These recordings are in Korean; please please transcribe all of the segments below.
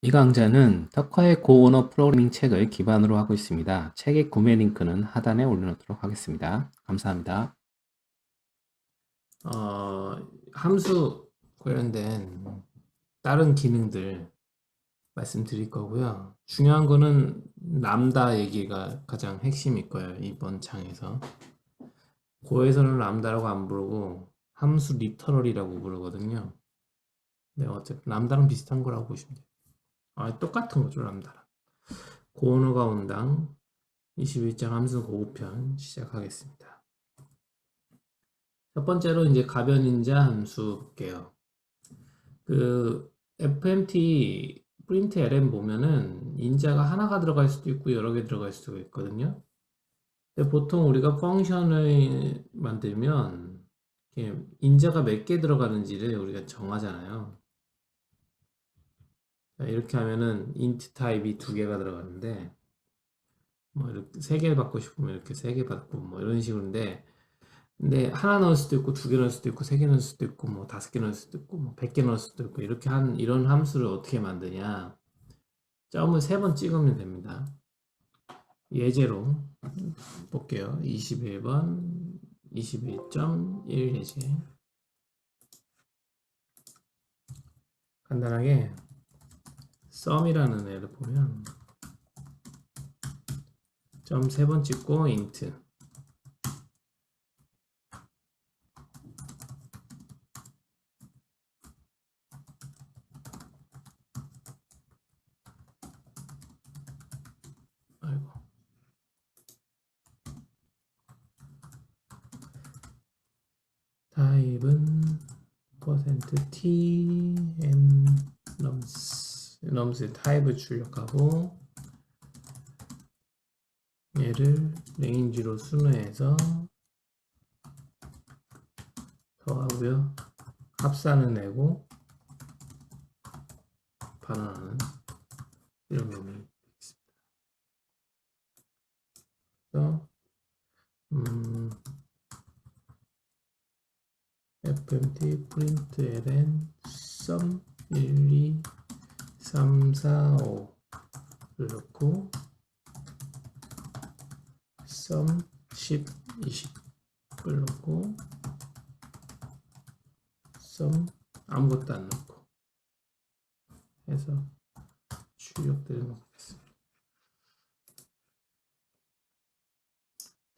이 강좌는 터커의 고언어 프로그래밍 책을 기반으로 하고 있습니다. 책의 구매 링크는 하단에 올려놓도록 하겠습니다. 감사합니다. 함수 관련된 다른 기능들 말씀드릴 거고요. 중요한 거는 람다 얘기가 가장 핵심일 거예요. 이번 장에서. 고에서는 람다라고 안 부르고 함수 리터럴이라고 부르거든요. 네, 어쨌든 람다랑 비슷한 거라고 보시면 돼요. 똑같은 거죠, 람다랑. 고언어가 온당 21장 함수 고급편 시작하겠습니다. 첫 번째로 이제 가변인자 함수 볼게요. 그 fmt 프린트 ln 보면은 인자가 하나가 들어갈 수도 있고 여러 개 들어갈 수도 있거든요. 근데 보통 우리가 펑션을 만들면 인자가 몇 개 들어가는지를 우리가 정하잖아요. 이렇게 하면은 int 타입이 2개가 들어가는데 뭐 이렇게 3개 받고 싶으면 이렇게 3개 받고 뭐 이런 식으로인데 근데 하나 넣을 수도 있고 2개 넣을 수도 있고 3개 넣을 수도 있고 뭐 5개 넣을 수도 있고 뭐 100개 넣을 수도 있고 이렇게 한 이런 함수를 어떻게 만드냐 점을 3번 찍으면 됩니다. 예제로 볼게요. 21번 21.1 예제 간단하게 sum이라는 애를 보면 점 3번 찍고 int 아이고 타입은 %t n nums의 타입을 출력하고 얘를 레인지로 순회해서 더하고요. 합산을 내고 반환하는 이런 놈이 되겠습니다. 그래서 fmt print ln sum 1, 2, 3, 4, 5를 넣고 sum 10, 20을 넣고 sum 아무것도 안 넣고 해서 출력되는 거 보겠습니다.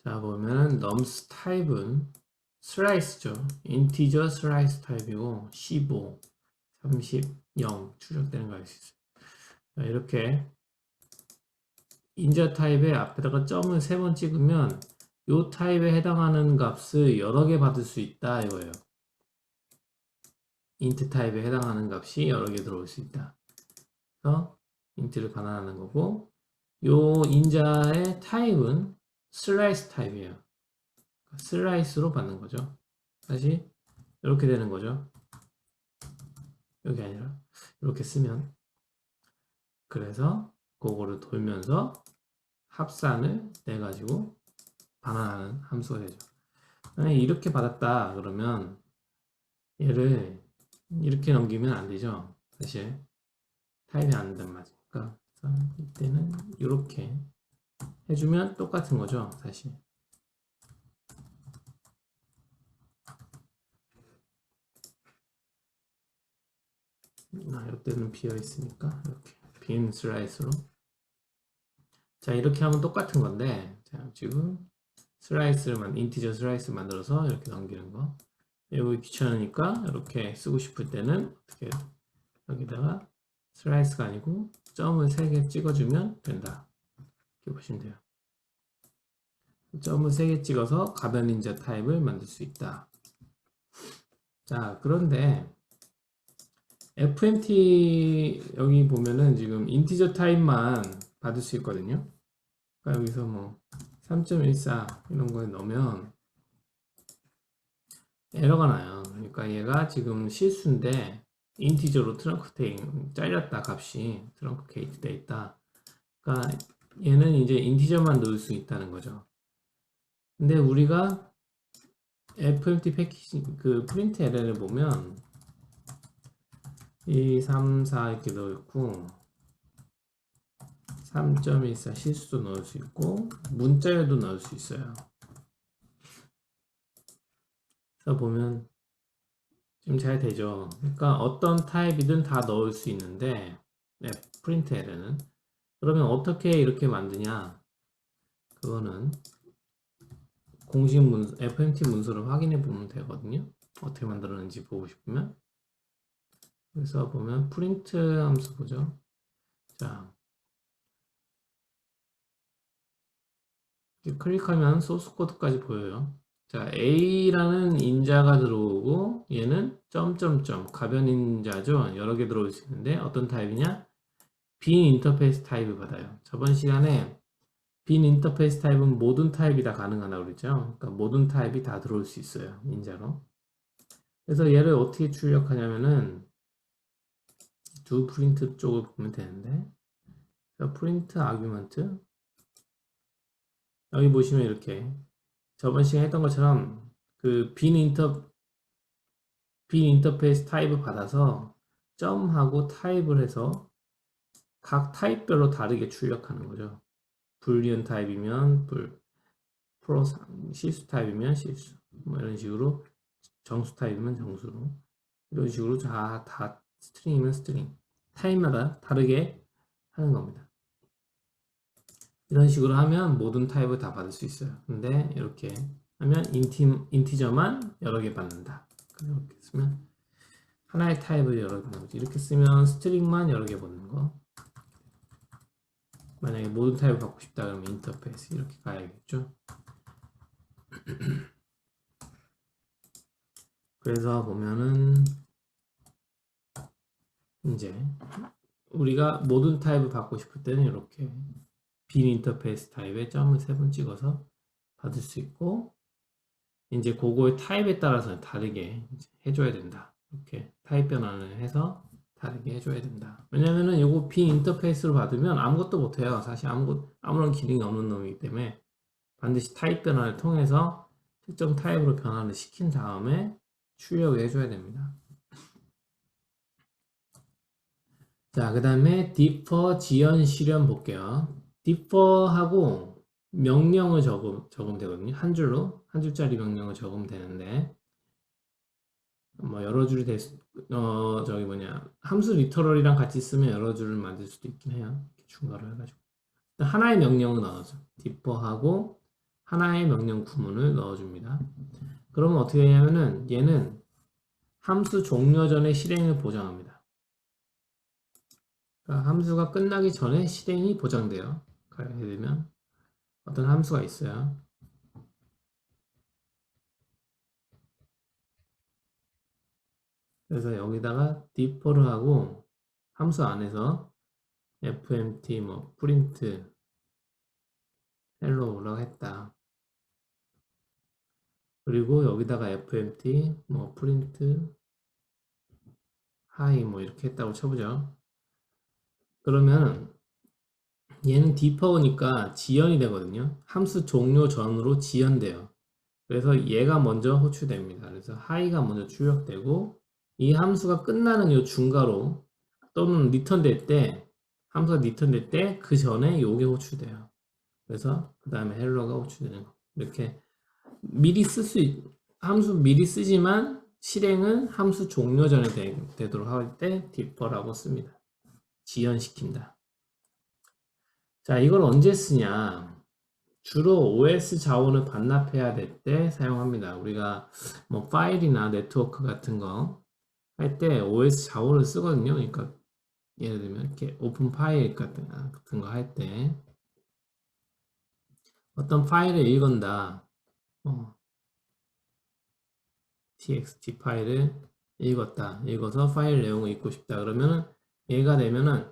자 보면 nums 타입은 슬라이스죠. 인티저 슬라이스 타입이고 15, 30, 0 출력되는 거 알 수 있어요. 자, 이렇게 인자 타입의 앞에다가 점을 3번 찍으면 이 타입에 해당하는 값을 여러 개 받을 수 있다 이거예요. int 타입에 해당하는 값이 여러 개 들어올 수 있다. 그래서 int를 반환하는 거고 요 인자의 타입은 슬라이스 타입이에요. 슬라이스로 받는 거죠. 다시 이렇게 되는 거죠. 여기 아니라 이렇게 쓰면 그래서 그거를 돌면서 합산을 내가지고 반환하는 함수가 되죠. 만약에 이렇게 받았다 그러면 얘를 이렇게 넘기면 안 되죠. 사실 타입이 안 된단 말이니까. 그래서 이때는 이렇게 해주면 똑같은 거죠. 사실. 이때는 비어 있으니까 이렇게 빈 슬라이스로. 자 이렇게 하면 똑같은 건데 자 지금 인티저 슬라이스 만들어서 이렇게 넘기는 거. 여기 귀찮으니까 이렇게 쓰고 싶을 때는 어떻게 여기다가 슬라이스가 아니고 점을 3개 찍어주면 된다. 이렇게 보시면 돼요. 점을 3개 찍어서 가변인자 타입을 만들 수 있다. 자 그런데 fmt 여기 보면은 지금 인티저 타입만 받을 수 있거든요. 그러니까 여기서 뭐 3.14 이런 거에 넣으면 에러가 나요. 그러니까 얘가 지금 실수인데 인티저로 트렁크테인 잘렸다 값이 트렁크케이트 돼 있다. 그러니까 얘는 이제 인티저만 넣을 수 있다는 거죠. 근데 우리가 fmt 패키지 그 프린트 LL을 보면 2, 3, 4 이렇게 넣고 3.14 실수도 넣을 수 있고 문자열도 넣을 수 있어요. 그래서 보면 지금 잘 되죠. 그러니까 어떤 타입이든 다 넣을 수 있는데 네, 프린트에는 그러면 어떻게 이렇게 만드냐? 그거는 공식 문서, FMT 문서를 확인해 보면 되거든요. 어떻게 만들었는지 보고 싶으면. 그래서 보면 프린트 함수 보죠. 자, 클릭하면 소스 코드까지 보여요. 자, A라는 인자가 들어오고 얘는 점점점 가변 인자죠. 여러 개 들어올 수 있는데 어떤 타입이냐? 빈 인터페이스 타입을 받아요. 저번 시간에 빈 인터페이스 타입은 모든 타입이 다 가능하다고 그랬죠. 그러니까 모든 타입이 다 들어올 수 있어요. 인자로. 그래서 얘를 어떻게 출력하냐면은 두 프린트 쪽을 보면 되는데 프린트 아규먼트 여기 보시면 이렇게 저번 시간에 했던 것처럼 그 빈 인터페이스 타입을 받아서 점하고 타입을 해서 각 타입별로 다르게 출력하는 거죠. 불리언 타입이면 실수 타입이면 실수 뭐 이런 식으로 정수 타입이면 정수로 이런 식으로 다 스트링이면 스트링 타입마다 다르게 하는 겁니다. 이런 식으로 하면 모든 타입을 다 받을 수 있어요. 근데 이렇게 하면 인티저만 여러 개 받는다. 이렇게 쓰면 하나의 타입을 여러 개 받는 거지. 이렇게 쓰면 스트링만 여러 개 받는 거. 만약에 모든 타입을 받고 싶다 그러면 인터페이스 이렇게 가야겠죠. 그래서 보면은 이제 우리가 모든 타입을 받고 싶을 때는 이렇게 빈 인터페이스 타입에 점을 3번 찍어서 받을 수 있고 이제 그거의 타입에 따라서 다르게 해줘야 된다. 이렇게 타입 변환을 해서 다르게 해줘야 된다. 왜냐면은 이거 빈 인터페이스로 받으면 아무것도 못해요. 사실 아무런 기능이 없는 놈이기 때문에 반드시 타입 변환을 통해서 특정 타입으로 변환을 시킨 다음에 출력을 해줘야 됩니다. 자, 그 다음에 differ 지연 실현 볼게요. differ하고 명령을 적으면 되거든요. 한 줄로, 한 줄짜리 명령을 적으면 되는데, 뭐 여러 줄이 함수 리터럴이랑 같이 쓰면 여러 줄을 만들 수도 있긴 해요. 중괄호 해가지고. 하나의 명령을 넣어줘. differ하고 하나의 명령 구문을 넣어줍니다. 그러면 어떻게 되냐면은 얘는 함수 종료 전에 실행을 보장합니다. 그러니까 함수가 끝나기 전에 실행이 보장돼요. 예를 들면 어떤 함수가 있어요. 그래서 여기다가 differ를 하고 함수 안에서 fmt 뭐 print hello라고 했다. 그리고 여기다가 fmt 뭐 print hi 뭐 이렇게 했다고 쳐보죠. 그러면 얘는 differ니까 지연이 되거든요. 함수 종료 전으로 지연돼요. 그래서 얘가 먼저 호출됩니다. 그래서 hi가 먼저 출력되고 이 함수가 끝나는 이 중괄호 또는 리턴 될 때 함수가 리턴 될 때 그 전에 요게 호출돼요. 그래서 그 다음에 헬로가 호출되는 거. 이렇게 미리 함수 미리 쓰지만 실행은 함수 종료 전에 되도록 할 때 differ라고 씁니다. 지연시킨다. 자, 이걸 언제 쓰냐? 주로 OS 자원을 반납해야 될 때 사용합니다. 우리가 뭐 파일이나 네트워크 같은 거 할 때 OS 자원을 쓰거든요. 그러니까 예를 들면 이렇게 오픈 파일 같은 거 할 때 어떤 파일을 읽은다. txt 파일을 읽어서 파일 내용을 읽고 싶다. 그러면은 얘가 되면은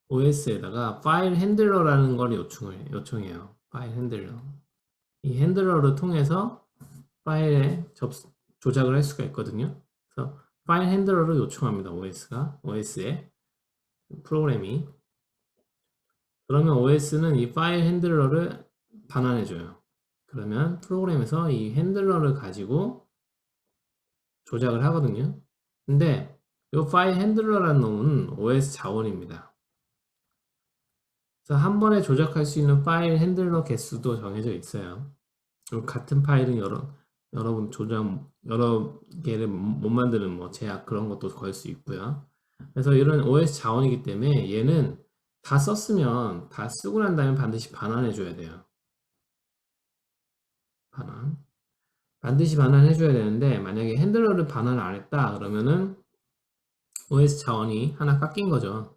OS에다가 파일 핸들러라는 걸 요청해요. 파일 핸들러. 이 핸들러를 통해서 파일에 조작을 할 수가 있거든요. 그래서 파일 핸들러를 요청합니다. OS에 프로그램이. 그러면 OS는 이 파일 핸들러를 반환해줘요. 그러면 프로그램에서 이 핸들러를 가지고 조작을 하거든요. 근데 이 파일 핸들러라는 놈은 OS 자원입니다. 그래서 한 번에 조작할 수 있는 파일 핸들러 개수도 정해져 있어요. 그리고 같은 파일은 여러분 여러 개를 못 만드는 뭐 제약 그런 것도 걸 수 있고요. 그래서 이런 OS 자원이기 때문에 얘는 다 썼으면 다 쓰고 난 다음에 반드시 반환해 줘야 돼요. 반드시 반환해 줘야 되는데 만약에 핸들러를 반환을 안 했다 그러면은 OS 자원이 하나 깎인 거죠.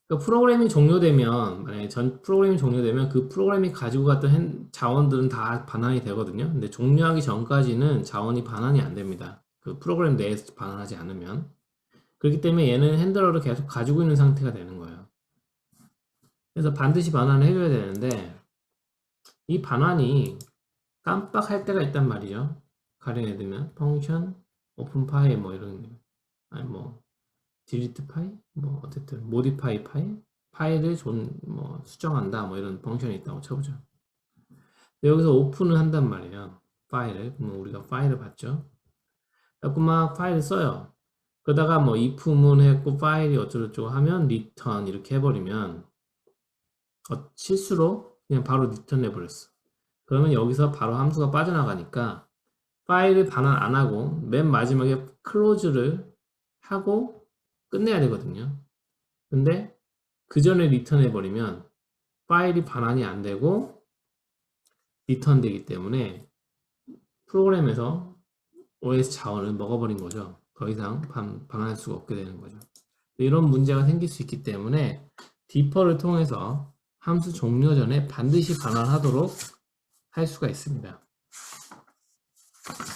그러니까 프로그램이 종료되면 만약에 전 프로그램이 종료되면 그 프로그램이 가지고 갔던 자원들은 다 반환이 되거든요. 근데 종료하기 전까지는 자원이 반환이 안 됩니다. 그 프로그램 내에서 반환하지 않으면. 그렇기 때문에 얘는 핸들러를 계속 가지고 있는 상태가 되는 거예요. 그래서 반드시 반환을 해줘야 되는데 이 반환이 깜빡할 때가 있단 말이죠. 가령 예를 들면 펑션 오픈 파일 뭐 이런 아니 뭐 딜리트 파일 뭐 어쨌든 모디파이 파일을 뭐 수정한다 뭐 이런 펑션이 있다고 쳐보죠. 여기서 오픈을 한단 말이에요. 파일을 그러면 우리가 파일을 봤죠. 그래서 막 파일을 써요. 그러다가 뭐 if문 했고 파일이 어쩌고저쩌고 하면 return 이렇게 해버리면 실수로 그냥 바로 return 해버렸어. 그러면 여기서 바로 함수가 빠져나가니까 파일을 반환 안 하고 맨 마지막에 close를 하고 끝내야 되거든요. 근데 그 전에 return 해버리면 파일이 반환이 안 되고 return 되기 때문에 프로그램에서 OS 자원을 먹어버린 거죠. 더 이상 반환할 수가 없게 되는 거죠. 이런 문제가 생길 수 있기 때문에 디퍼를 통해서 함수 종료 전에 반드시 반환하도록 할 수가 있습니다.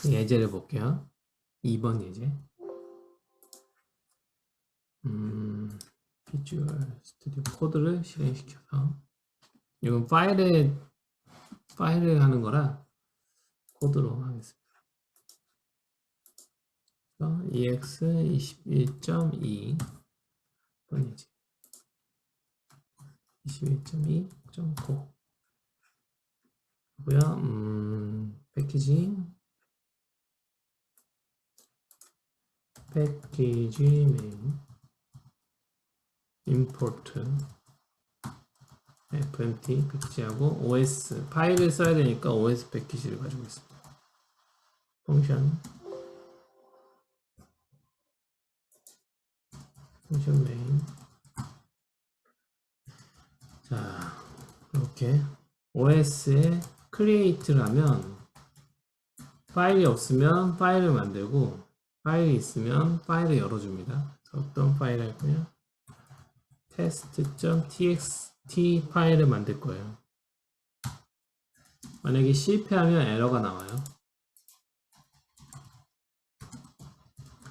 예제를 볼게요. 2번 예제. 비주얼 스튜디오 코드를 실행시켜서 이건 파일을 하는 거라 코드로 하겠습니다. EX21.2 번이지 21.2.9 고요. 패키지 메인 import fmt 패키지하고 os 파일을 써야 되니까 os 패키지를 가지고 있습니다. 펑션 메인 자 이렇게 os에 create를 하면 파일이 없으면 파일을 만들고 파일이 있으면 파일을 열어줍니다. 어떤 파일 할 거냐? test.txt 파일을 만들 거예요. 만약에 실패하면 에러가 나와요.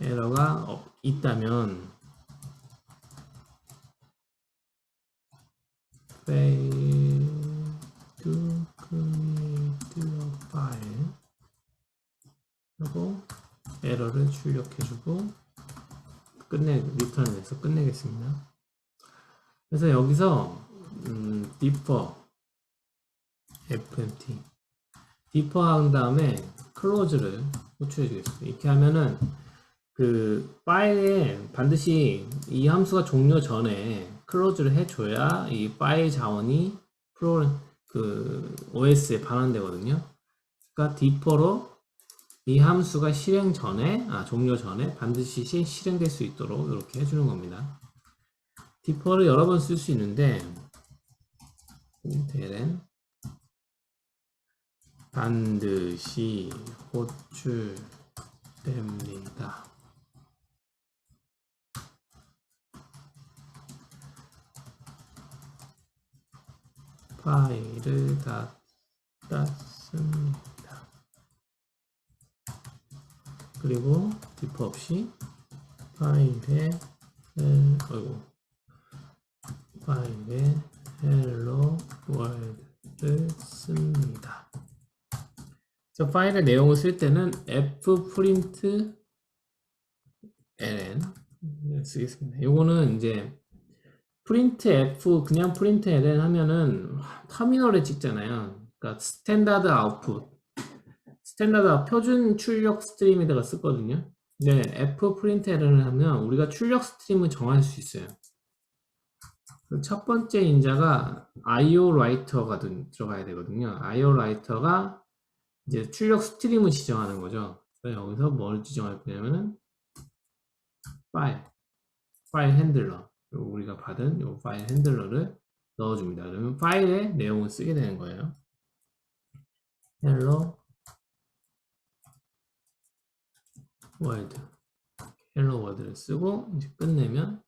에러가 있다면 fail to create a file 하고 에러를 출력해주고 리턴해서 끝내겠습니다. 그래서 여기서 differ fmt differ 한 다음에 close를 호출해 주겠습니다. 이렇게 하면은 그 파일에 반드시 이 함수가 종료 전에 close를 해줘야 이 파일 자원이 OS에 반환되거든요. 그러니까 differ로 이 함수가 종료 전에 반드시 실행될 수 있도록 이렇게 해주는 겁니다. differ를 여러 번 쓸 수 있는데 ln 반드시 호출됩니다. 파일을 닫았습니다. 그리고 differ 없이 파일에 hello world를 씁니다. 저 파일의 내용을 쓸 때는 fprint ln 쓰겠습니다. 요거는 이제 printf 그냥 println 하면은 터미널에 찍잖아요. 그러니까 스탠다드 표준 출력 스트림에다가 쓰거든요. 네, fprintln을 하면 우리가 출력 스트림을 정할 수 있어요. 그 첫 번째 인자가 IO 라이터가 들어가야 되거든요. IO 라이터가 이제 출력 스트림을 지정하는 거죠. 그래서 여기서 뭘 지정할 거냐면은 파일 핸들러. 우리가 받은 이 파일 핸들러를 넣어줍니다. 그러면 파일에 내용을 쓰게 되는 거예요. hello world. hello world를 쓰고 이제 끝내면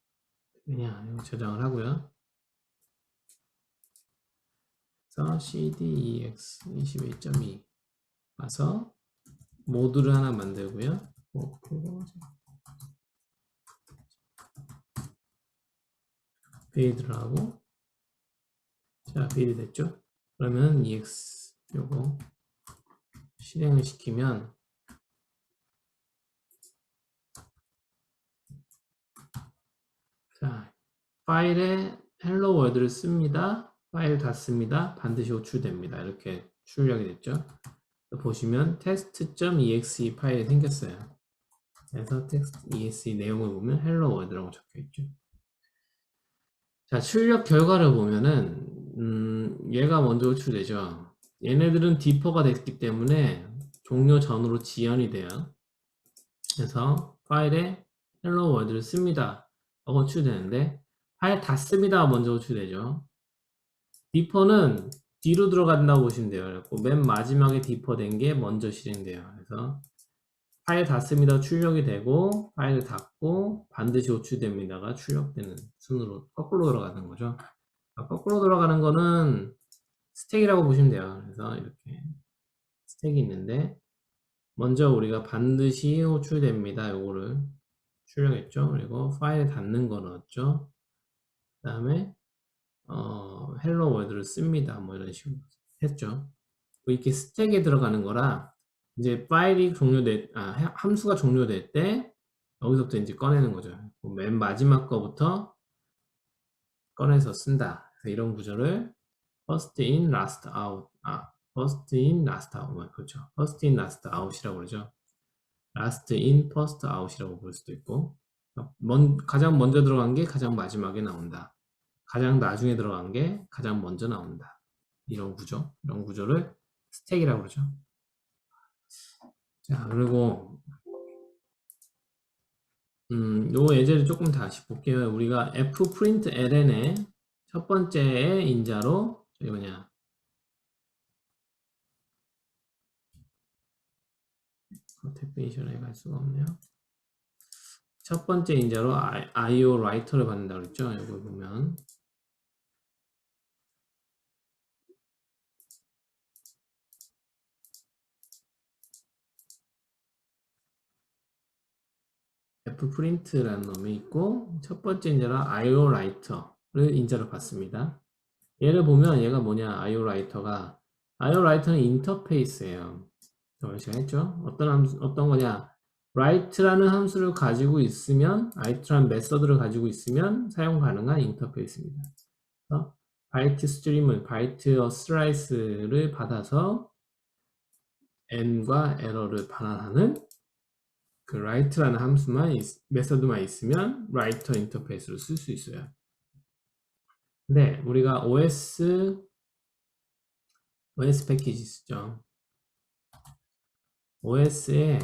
그냥 저장을 하고요. 그래서 cdex22.2 가서 모듈을 하나 만들고요. 빌드를 하고, 자, 빌드 됐죠? 그러면 ex 요거 실행을 시키면 자, 파일에 hello world를 씁니다. 파일 닫습니다. 반드시 호출됩니다. 이렇게 출력이 됐죠? 보시면 test.exe 파일이 생겼어요. 그래서 text.exe 내용을 보면 hello world라고 적혀 있죠. 자, 출력 결과를 보면은 얘가 먼저 호출되죠. 얘네들은 디퍼가 됐기 때문에 종료 전후로 지연이 돼요. 그래서 파일에 hello world를 씁니다. 호출되는데 파일 닫습니다. 먼저 호출되죠. 디퍼는 뒤로 들어간다고 보시면 돼요. 맨 마지막에 디퍼 된 게 먼저 실행돼요. 그래서 파일 닫습니다. 출력이 되고 파일을 닫고 반드시 호출됩니다가 출력되는 순으로 거꾸로 돌아가는 거죠. 거꾸로 돌아가는 거는 스택이라고 보시면 돼요. 그래서 이렇게 스택이 있는데 먼저 우리가 반드시 호출됩니다. 요거를 출력했죠. 그리고 파일 닫는 거 넣었죠. 그 다음에 헬로 월드를 씁니다. 뭐 이런 식으로 했죠. 이렇게 스택에 들어가는 거라 이제 파일이 함수가 종료될 때 여기서부터 이제 꺼내는 거죠. 맨 마지막 거부터 꺼내서 쓴다. 그래서 이런 구조를 first in, last out, first in, last out, 그렇죠. first in, last out이라고 그러죠. last in, first out이라고 볼 수도 있고, 가장 먼저 들어간 게 가장 마지막에 나온다. 가장 나중에 들어간 게 가장 먼저 나온다. 이런 구조, 이런 구조를 스택이라고 그러죠. 자, 그리고 요 예제를 조금 다시 볼게요. 우리가 fprintln의 첫 번째 인자로 저기 뭐냐 데피니션에 갈 수가 없네요. 첫 번째 인자로 IO 라이터를 받는다 그랬죠. 여기 보면 fprint라는 놈이 있고 첫 번째 인자로 IO 라이터를 인자로 받습니다. 얘를 보면 얘가 뭐냐 IO 라이터는 인터페이스예요. 저번 시간에 했죠. 어떤 거냐 write라는 함수를 가지고 있으면 write라는 메서드를 가지고 있으면 사용 가능한 인터페이스입니다. 그래서 바이트 스트림을 바이트 슬라이스를 받아서 n과 에러를 반환하는 그 write라는 함수만 메서드만 있으면 writer 인터페이스로 쓸 수 있어요. 근데 우리가 OS 패키지 쓰죠. OS에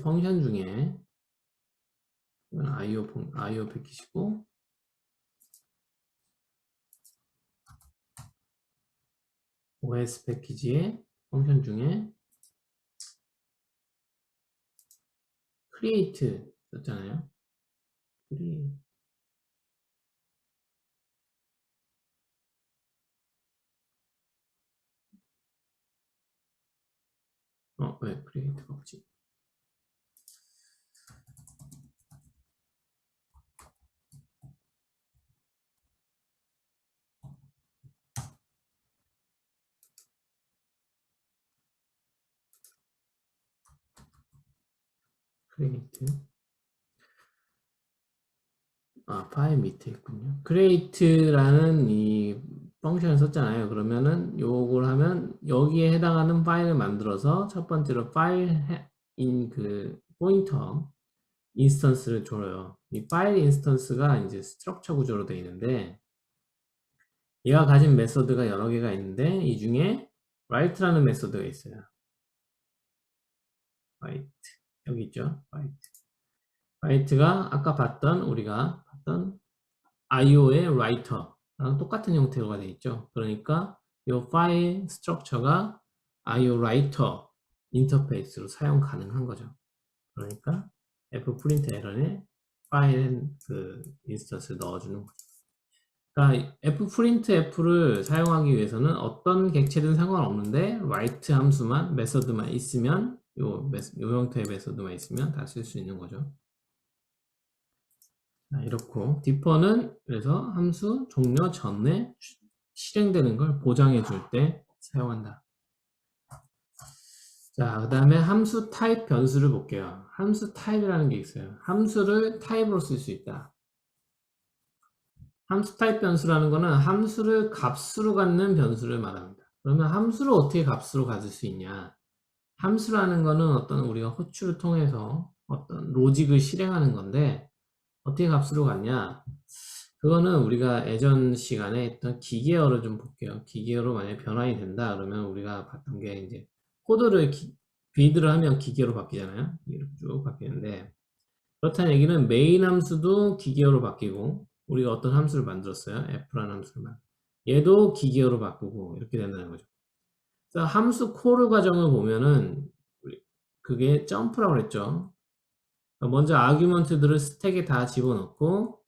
펑션 중에 이건 IO 패키지고 OS 패키지의 펑션 중에 create 썼잖아요. 왜 create가 없지? create 파일 밑에 있군요. create라는 이 펑션을 썼잖아요. 그러면은 요걸 하면 여기에 해당하는 파일을 만들어서 첫 번째로 파일 그 포인터 인스턴스를 줘요. 이 파일 인스턴스가 이제 스트럭처 구조로 되어 있는데 얘가 가진 메서드가 여러 개가 있는데 이 중에 write라는 메서드가 있어요. write 여기 있죠. write가 아까 우리가 봤던 IO의 writer랑 똑같은 형태로가 되어 있죠. 그러니까 이 파일 스트럭처가 IO writer 인터페이스로 사용 가능한 거죠. 그러니까 fprintLN에 파일 그 인스턴스를 넣어주는 거죠. 그러니까 fprintf를 사용하기 위해서는 어떤 객체든 상관없는데 write 함수만 메서드만 있으면 요 형태의 메서드만 있으면 다 쓸 수 있는 거죠. 자, 이렇고 differ는 그래서 함수 종료 전에 실행되는 걸 보장해 줄 때 사용한다. 자, 그 다음에 함수 타입 변수를 볼게요. 함수 타입이라는 게 있어요. 함수를 타입으로 쓸 수 있다. 함수 타입 변수라는 거는 함수를 값으로 갖는 변수를 말합니다. 그러면 함수를 어떻게 값으로 가질 수 있냐? 함수라는 거는 어떤 우리가 호출을 통해서 어떤 로직을 실행하는 건데 어떻게 값으로 갖냐? 그거는 우리가 예전 시간에 했던 기계어를 좀 볼게요. 기계어로 만약에 변환이 된다 그러면 우리가 봤던 게 이제 코드를 빌드를 하면 기계어로 바뀌잖아요. 이렇게 쭉 바뀌는데 그렇다는 얘기는 메인 함수도 기계어로 바뀌고 우리가 어떤 함수를 만들었어요. f라는 함수를 얘도 기계어로 바꾸고 이렇게 된다는 거죠. 그래서 함수 콜 과정을 보면은 그게 점프라고 그랬죠. 먼저 아규먼트들을 스택에 다 집어넣고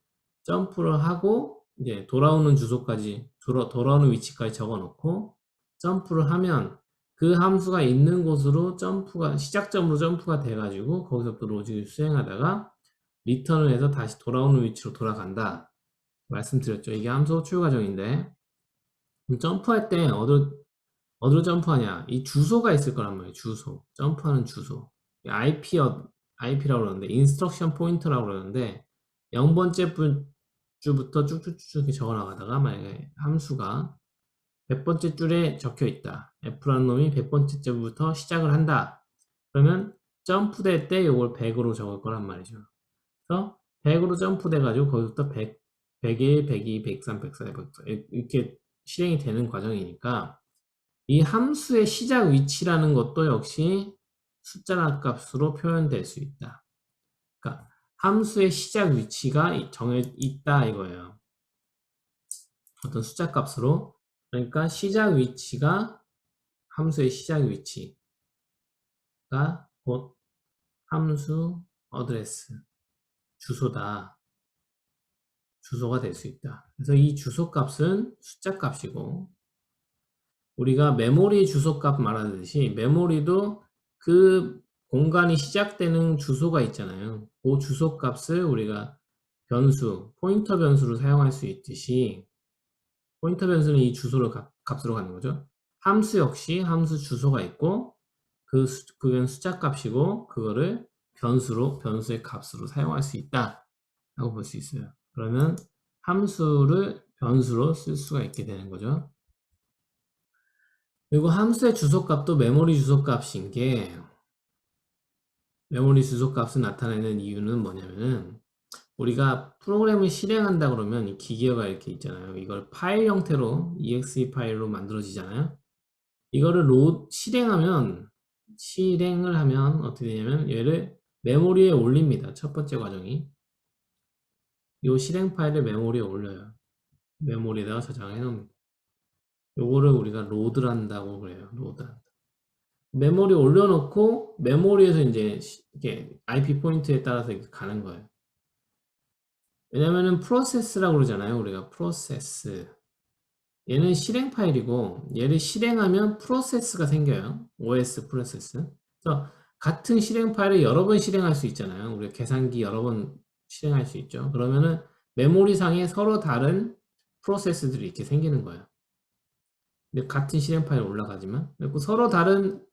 점프를 하고 이제 돌아오는 주소까지 돌아오는 위치까지 적어놓고 점프를 하면 그 함수가 있는 곳으로 시작점으로 점프가 돼가지고 거기서부터 로직을 수행하다가 리턴을 해서 다시 돌아오는 위치로 돌아간다 말씀드렸죠. 이게 함수 호출 과정인데 점프할 때 어디로 점프하냐? 이 주소가 있을 거란 말이에요. 주소. 점프하는 주소. IP라고 그러는데 인스트럭션 포인터라고 그러는데 0번째 줄부터 쭉쭉쭉 적어 나가다가 만약에 함수가 100번째 줄에 적혀 있다. F라는 놈이 100번째 줄부터 시작을 한다. 그러면 점프될 때 이걸 100으로 적을 거란 말이죠. 그래서 100으로 점프돼 가지고 거기서부터 101, 102, 103, 104, 104 이렇게 실행이 되는 과정이니까 이 함수의 시작 위치라는 것도 역시 숫자 값으로 표현될 수 있다. 그러니까 함수의 시작 위치가 정해 있다 이거예요. 어떤 숫자 값으로. 그러니까 시작 위치가 함수의 시작 위치가 곧 함수 어드레스 주소다. 주소가 될 수 있다. 그래서 이 주소 값은 숫자 값이고 우리가 메모리 주소 값 말하듯이 메모리도 그 공간이 시작되는 주소가 있잖아요. 그 주소 값을 우리가 포인터 변수로 사용할 수 있듯이 포인터 변수는 이 주소를 값으로 갖는 거죠. 함수 역시 함수 주소가 있고 그건 숫자 값이고 그거를 변수의 값으로 사용할 수 있다 라고 볼 수 있어요. 그러면 함수를 변수로 쓸 수가 있게 되는 거죠. 그리고 함수의 주소값도 메모리 주소값인 게 메모리 주소값을 나타내는 이유는 뭐냐면은 우리가 프로그램을 실행한다 그러면 이 기계어가 이렇게 있잖아요. 이걸 파일 형태로 exe 파일로 만들어지잖아요. 이거를 실행을 하면 어떻게 되냐면 얘를 메모리에 올립니다. 첫 번째 과정이 이 실행 파일을 메모리에 올려요. 메모리에다가 저장해 놓습니다. 요거를 우리가 로드를 한다고 그래요. 로드한다. 메모리 올려놓고 메모리에서 이제 이렇게 IP 포인트에 따라서 이렇게 가는 거예요. 왜냐면은 프로세스라고 그러잖아요. 우리가 프로세스. 얘는 실행 파일이고 얘를 실행하면 프로세스가 생겨요. OS 프로세스. 그래서 같은 실행 파일을 여러 번 실행할 수 있잖아요. 우리가 계산기 여러 번 실행할 수 있죠. 그러면은 메모리상에 서로 다른 프로세스들이 이렇게 생기는 거예요. 근데 같은 실행 파일 올라가지만 그리고 서로 다른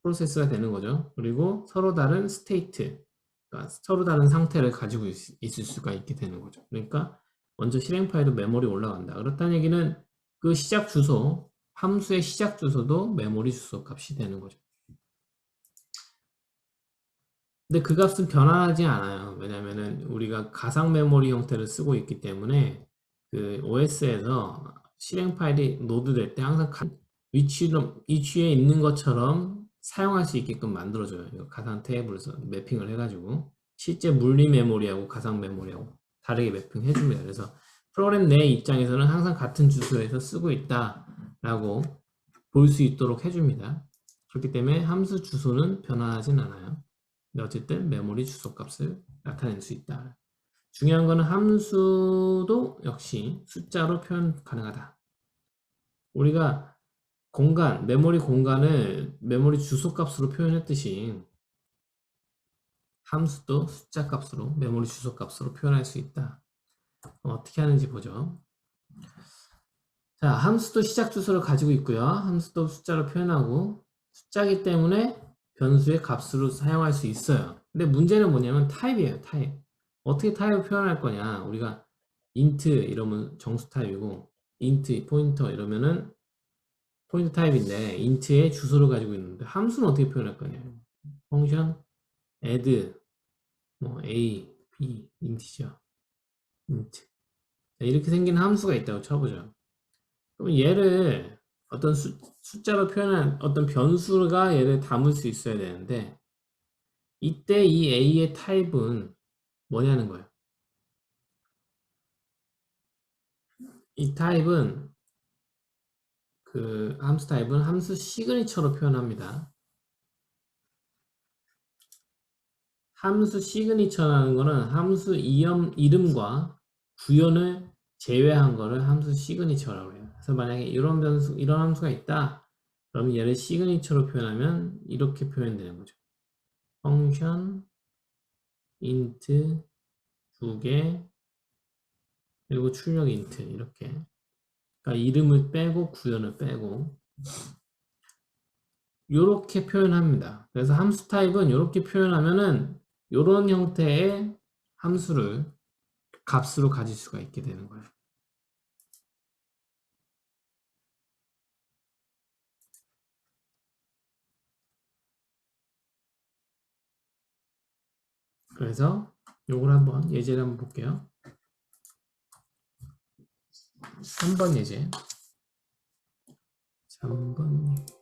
프로세스가 되는 거죠. 그리고 서로 다른 스테이트, 그러니까 서로 다른 상태를 가지고 있을 수가 있게 되는 거죠. 그러니까 먼저 실행 파일도 메모리에 올라간다. 그렇다는 얘기는 그 시작 주소, 함수의 시작 주소도 메모리 주소 값이 되는 거죠. 근데 그 값은 변화하지 않아요. 왜냐면은 우리가 가상 메모리 형태를 쓰고 있기 때문에 그 OS에서 실행 파일이 노드될 때 항상 위치에 있는 것처럼 사용할 수 있게끔 만들어줘요. 이거 가상 테이블에서 매핑을 해가지고 실제 물리 메모리하고 가상 메모리하고 다르게 매핑해 줍니다. 그래서 프로그램 내 입장에서는 항상 같은 주소에서 쓰고 있다라고 볼 수 있도록 해줍니다. 그렇기 때문에 함수 주소는 변화하진 않아요. 근데 어쨌든 메모리 주소 값을 나타낼 수 있다. 중요한 거는 함수도 역시 숫자로 표현 가능하다. 우리가 메모리 공간을 메모리 주소 값으로 표현했듯이 함수도 숫자 값으로 메모리 주소 값으로 표현할 수 있다. 어떻게 하는지 보죠. 자, 함수도 시작 주소를 가지고 있고요. 함수도 숫자로 표현하고 숫자이기 때문에 변수의 값으로 사용할 수 있어요. 근데 문제는 뭐냐면 타입이에요. 타입. 어떻게 타입을 표현할 거냐. 우리가 int 이러면 정수 타입이고 int 포인터 이러면은 포인트 타입인데 int의 주소를 가지고 있는데 함수는 어떻게 표현할 거냐. 펑션 add 뭐 a, b, int죠. int. 이렇게 생긴 함수가 있다고 쳐보죠. 그럼 얘를 어떤 숫자로 표현한 어떤 변수가 얘를 담을 수 있어야 되는데 이때 이 A의 타입은 뭐냐는 거예요. 이 타입은 그 함수 타입은 함수 시그니처로 표현합니다. 함수 시그니처라는 거는 함수 이름과 구현을 제외한 거를 함수 시그니처라고 해요. 그래서 만약에 이런 함수가 있다. 그럼 얘를 시그니처로 표현하면 이렇게 표현되는 거죠. 펑션 int 2개 그리고 출력 int 이렇게. 그러니까 이름을 빼고 구현을 빼고 이렇게 표현합니다. 그래서 함수 타입은 이렇게 표현하면은 이런 형태의 함수를 값으로 가질 수가 있게 되는 거예요. 그래서 요걸 한번 예제를 한번 볼게요. 3번 예제. 3번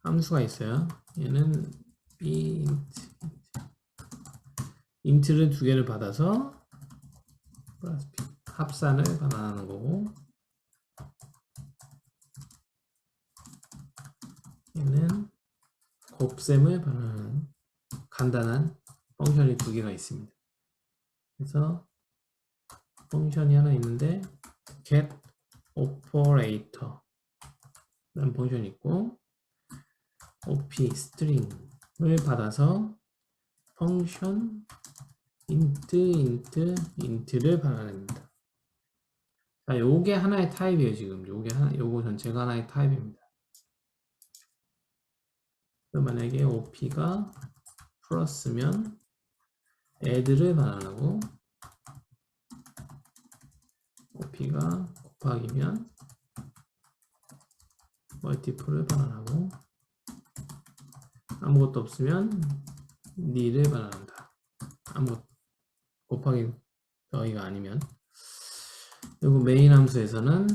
함수가 있어요. 얘는 int를 2개를 받아서 합산을 반환하는 거고 얘는 곱셈을 반환하는 간단한 펑션이 2개가 있습니다. 그래서 펑션이 하나 있는데 get operator 라는 펑션이 있고 op string을 받아서 펑션 int를 반환합니다. 자, 요게 하나의 타입이에요. 지금 요거 전체가 하나의 타입입니다. 만약에 op가 플러스면 add를 반환하고 op가 곱하기면 multiple을 반환하고 아무것도 없으면 nil을 반환한다. 아무것도 곱하기 더하기가 아니면 그리고 메인 함수에서는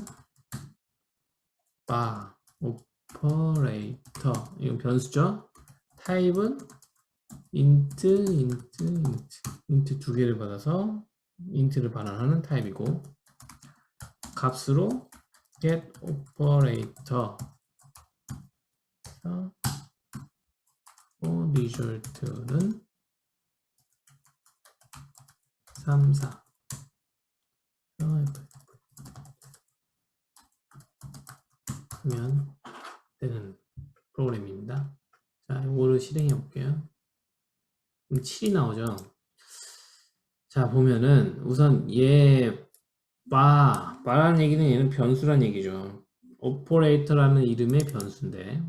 bar operator 이건 변수죠. 타입은 int 2개를 받아서 int를 반환하는 타입이고 값으로 get operator result는 3, 4 하면 되는 프로그램입니다. 자, 이거를 실행해 볼게요. 그럼 7이 나오죠. 자, 보면은 우선 바라는 얘기는 얘는 변수란 얘기죠. operator라는 이름의 변수인데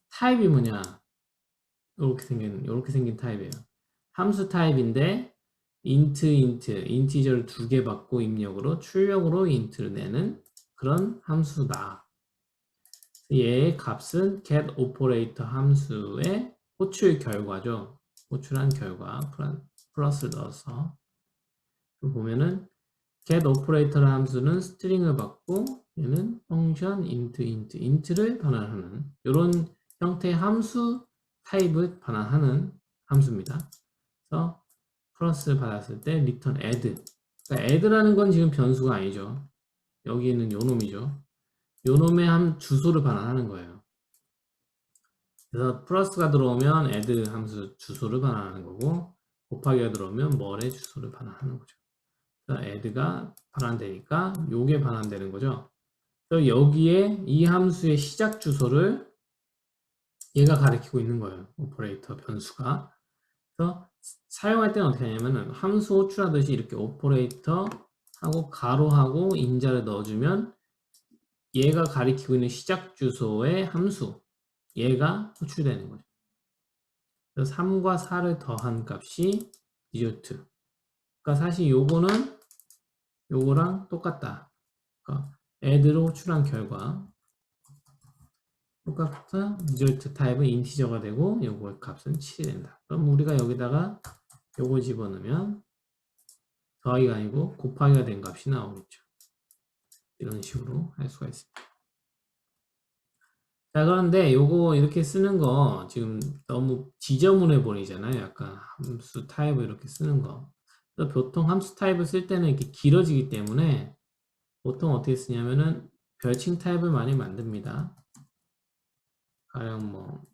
타입이 뭐냐? 이렇게 생긴 타입이에요. 함수 타입인데 인티저를 2개 받고 입력으로 출력으로 인트를 내는 그런 함수다. 얘의 값은 get operator 함수의 호출 결과죠. 호출한 결과 플러스 넣어서 보면은 get operator 함수는 스트링을 받고 얘는 function int를 반환하는 이런 형태의 함수 타입을 반환하는 함수입니다. 그래서 플러스 받았을 때 return add. 그러니까 add라는 건 지금 변수가 아니죠. 여기에는 요 놈이죠. 요 놈의 주소를 반환하는 거예요. 그래서 플러스가 들어오면 add 함수 주소를 반환하는 거고 곱하기가 들어오면 뭐의 주소를 반환하는 거죠. 그래서 add가 반환되니까 요게 반환되는 거죠. 그래서 여기에 이 함수의 시작 주소를 얘가 가리키고 있는 거예요. 오퍼레이터 변수가. 그래서 사용할 때는 어떻게 하냐면은 함수 호출하듯이 이렇게 오퍼레이터 하고 가로하고 인자를 넣어주면 얘가 가리키고 있는 시작 주소의 함수 얘가 호출되는 거죠. 그래서 3과 4를 더한 값이 디저트. 그러니까 사실 요거는 요거랑 똑같다. 그러니까 add로 호출한 결과 똑같아 result 타입은 인티저가 되고 요거의 값은 7이 된다. 그럼 우리가 여기다가 요거 집어넣으면 더하기가 아니고 곱하기가 된 값이 나오겠죠. 이런 식으로 할 수가 있습니다. 자, 그런데 요거 이렇게 쓰는 거 지금 너무 지저분해 보이잖아요. 약간 함수 타입을 이렇게 쓰는 거. 그래서 보통 함수 타입을 쓸 때는 이렇게 길어지기 때문에 보통 어떻게 쓰냐면은 별칭 타입을 많이 만듭니다. 가령 뭐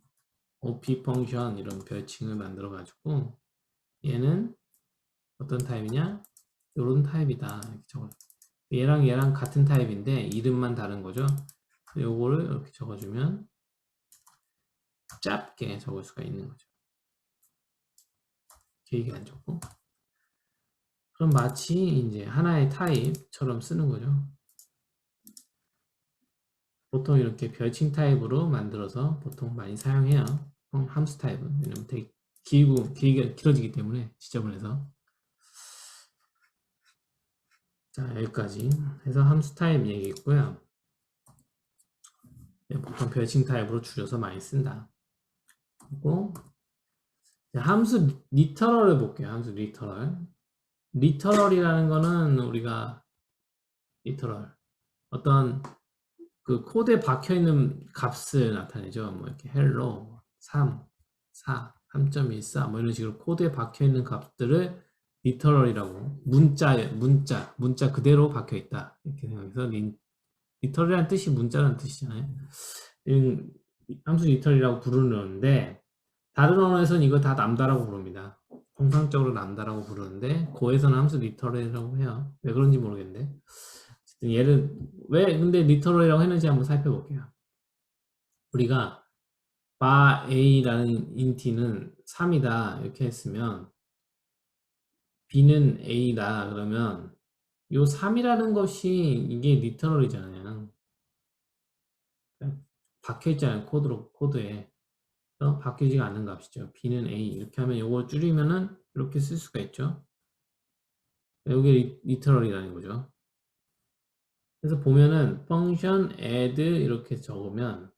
op 펑션 이런 별칭을 만들어 가지고 얘는 어떤 타입이냐? 요런 타입이다. 이렇게 적어. 얘랑 같은 타입인데 이름만 다른 거죠. 요거를 이렇게 적어주면 짧게 적을 수가 있는 거죠. 길게 안 적고. 그럼 마치 이제 하나의 타입처럼 쓰는 거죠. 보통 이렇게 별칭 타입으로 만들어서 보통 많이 사용해요. 함수 타입은. 왜냐면 되게 길어지기 때문에 지저분해서. 자, 여기까지 해서 함수 타입 얘기 있고요. 보통 별칭 타입으로 줄여서 많이 쓴다. 그리고 함수 리터럴을 볼게요. 함수 리터럴. 리터럴이라는 거는 우리가 리터럴 어떤 그 코드에 박혀 있는 값을 나타내죠. 뭐 이렇게 hello 3, 4, 3.14 뭐 이런 식으로 코드에 박혀 있는 값들을 리터럴이라고 문자 그대로 박혀 있다. 이렇게 생각해서 리터럴이라는 뜻이 문자라는 뜻이잖아요. 함수 리터럴이라고 부르는데 다른 언어에서는 이거 다 람다라고 부릅니다. 통상적으로 람다라고 부르는데 고에서는 함수 리터럴이라고 해요. 왜 그런지 모르겠는데 얘를 왜 근데 리터럴이라고 했는지 한번 살펴볼게요. 우리가 바 a라는 인티는 3이다 이렇게 했으면 b는 a다 그러면 요 3이라는 것이 이게 리터럴이잖아요. 박혀있잖아요. 코드에 바뀌지가 않는 값이죠. b는 a 이렇게 하면 요걸 줄이면은 이렇게 쓸 수가 있죠. 여기 리터럴이라는 거죠. 그래서 보면은 function add 이렇게 적으면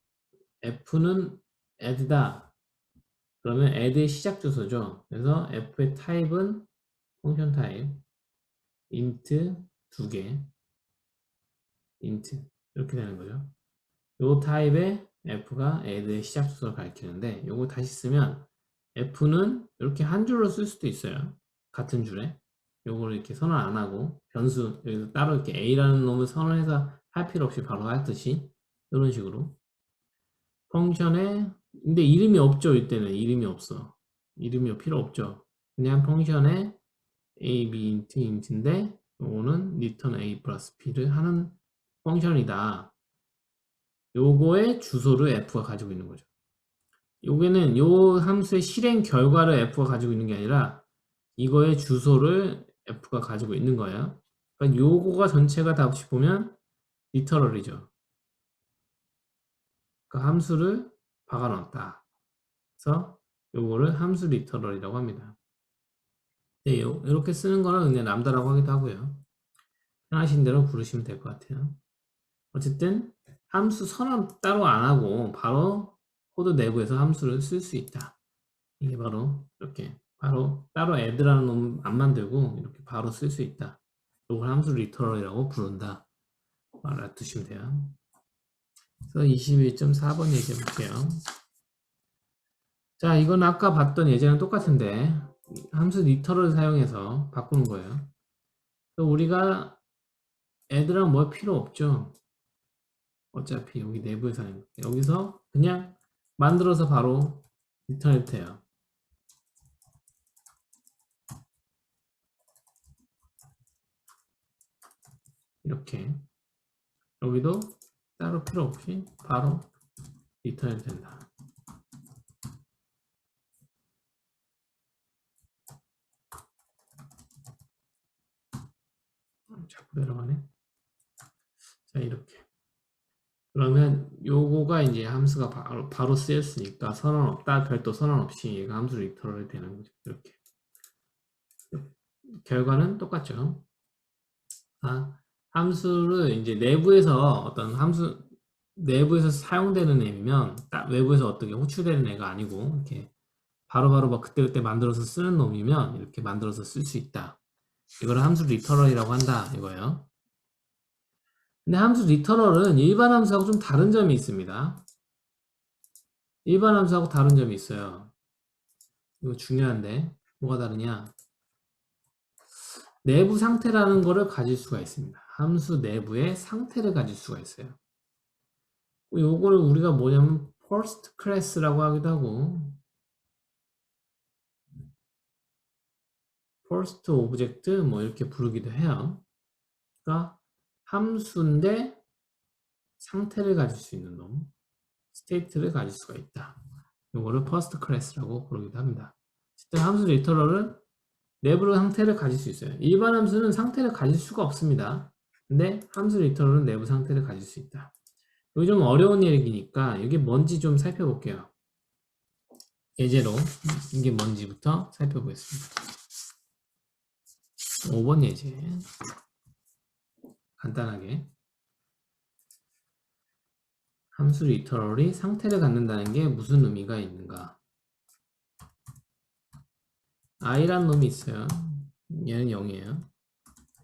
f는 add다. 그러면 add의 시작 주소죠. 그래서 f의 타입은 function 타입 int 2개 int 이렇게 되는 거죠. 요 타입의 f가 add의 시작 주소를 가리키는데 요거 다시 쓰면 f는 이렇게 한 줄로 쓸 수도 있어요. 같은 줄에 요거를 이렇게 선언 안 하고 변수 여기서 따로 이렇게 a라는 놈을 선언해서 할 필요 없이 바로 하듯이 이런 식으로 펑션에 근데 이름이 없죠. 이때는 이름이 없어. 이름이 필요 없죠. 그냥 펑션에 a, b, int인데 요거는 return a 플러스 b를 하는 펑션이다. 요거의 주소를 f가 가지고 있는 거죠. 요게는 요 함수의 실행 결과를 f가 가지고 있는 게 아니라 이거의 주소를 f가 가지고 있는 거예요. 그러니까 요거가 전체가 다 같이 보면 리터럴이죠. 그 함수를 박아 넣었다. 그래서 요거를 함수 리터럴이라고 합니다. 네, 이렇게 쓰는 거는 그냥 람다라고 하기도 하고요. 편하신 대로 부르시면 될 것 같아요. 어쨌든 함수 선언 따로 안 하고 바로 코드 내부에서 함수를 쓸 수 있다. 이게 바로 이렇게 바로 따로 add라는 놈 안 만들고 이렇게 바로 쓸 수 있다. 이걸 함수 리터럴이라고 부른다. 알아두시면 돼요. 그래서 21.4번 얘기해 볼게요. 자, 이건 아까 봤던 예제랑 똑같은데 함수 리터럴을 사용해서 바꾸는 거예요. 그래서 우리가 add랑 뭐 필요 없죠. 어차피 여기 내부에서 하는 거. 여기서 그냥 만들어서 바로 리턴해도 돼요. 이렇게 여기도 따로 필요 없이 바로 리턴해도 된다. 자꾸 내려가네. 자, 이렇게. 그러면 요거가 이제 함수가 바로 쓰였으니까 선언 없다, 별도 선언 없이 얘가 함수 리턴이 되는 거죠. 이렇게. 결과는 똑같죠. 아, 함수를 이제 내부에서 어떤 함수 내부에서 사용되는 애면 딱 외부에서 어떻게 호출되는 애가 아니고 이렇게 바로바로 막 그때그때 만들어서 쓰는 놈이면 이렇게 만들어서 쓸 수 있다. 이걸 함수 리터럴이라고 한다 이거예요. 근데 함수 리터럴은 일반 함수하고 좀 다른 점이 있습니다. 일반 함수하고 다른 점이 있어요. 이거 중요한데 뭐가 다르냐? 내부 상태라는 거를 가질 수가 있습니다. 함수 내부의 상태를 가질 수가 있어요. 요거를 우리가 뭐냐면 first class라고 하기도 하고 first object 뭐 이렇게 부르기도 해요. 그러니까 함수인데 상태를 가질 수 있는 놈, state를 가질 수가 있다. 요거를 first class라고 부르기도 합니다. 어쨌든 함수 리터럴은 내부로 상태를 가질 수 있어요. 일반 함수는 상태를 가질 수가 없습니다. 근데 함수 리터럴은 내부 상태를 가질 수 있다. 이거 좀 어려운 얘기니까 이게 뭔지 좀 살펴볼게요. 예제로 이게 뭔지부터 살펴보겠습니다. 5번 예제 간단하게 함수 리터럴이 상태를 갖는다는 게 무슨 의미가 있는가? i란 놈이 있어요. 얘는 0이에요.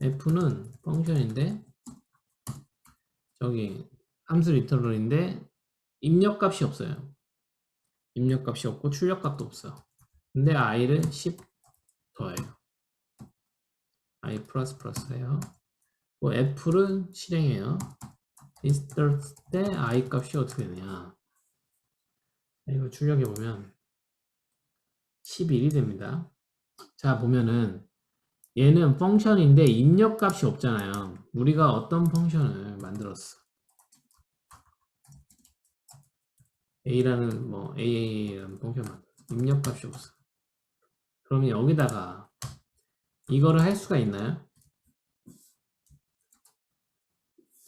f는 펑션인데 저기 함수 리터럴인데 입력값이 없어요. 입력값이 없고 출력값도 없어. 근데 i를 10 더해요. i 플러스 플러스예요. 뭐 f를 실행해요. insert 때 i 값이 어떻게 되냐? 이거 출력해 보면 11이 됩니다. 자, 보면은 얘는 펑션인데 입력값이 없잖아요. 우리가 어떤 펑션을 만들었어? a라는 뭐 AA라는 펑션 만들었어. 입력값이 없어. 그러면 여기다가 이거를 할 수가 있나요?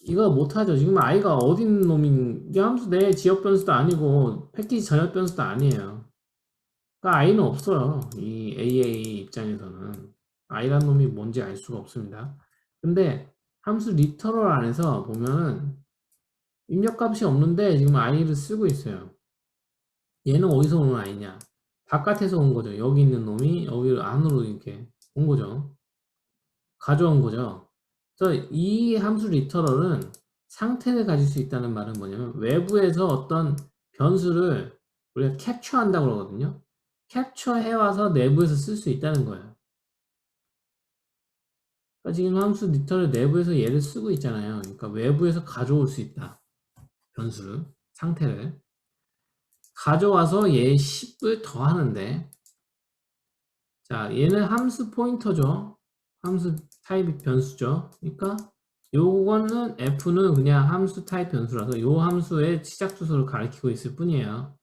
이거 못하죠. 지금 i가 어딘 놈인, 이게 함수 내 지역 변수도 아니고 패키지 전역 변수도 아니에요. 그러니까 i는 없어요. 이 AA 입장에서는 i란 놈이 뭔지 알 수가 없습니다. 근데 함수 리터럴 안에서 보면은 입력값이 없는데 지금 i를 쓰고 있어요. 얘는 어디서 오는 i냐? 바깥에서 온 거죠. 여기 있는 놈이 여기 안으로 이렇게 온 거죠. 가져온 거죠. 그래서 이 함수 리터럴은 상태를 가질 수 있다는 말은 뭐냐면 외부에서 어떤 변수를 우리가 캡처한다고 그러거든요. 캡처해와서 내부에서 쓸 수 있다는 거예요. 그러니까 지금 함수 리터럴 내부에서 얘를 쓰고 있잖아요. 그러니까 외부에서 가져올 수 있다. 변수를, 상태를. 가져와서 얘 10을 더하는데 자, 얘는 함수 포인터죠. 함수 타입 변수죠. 그러니까 요거는 f는 그냥 함수 타입 변수라서 요 함수의 시작 주소를 가리키고 있을 뿐이에요.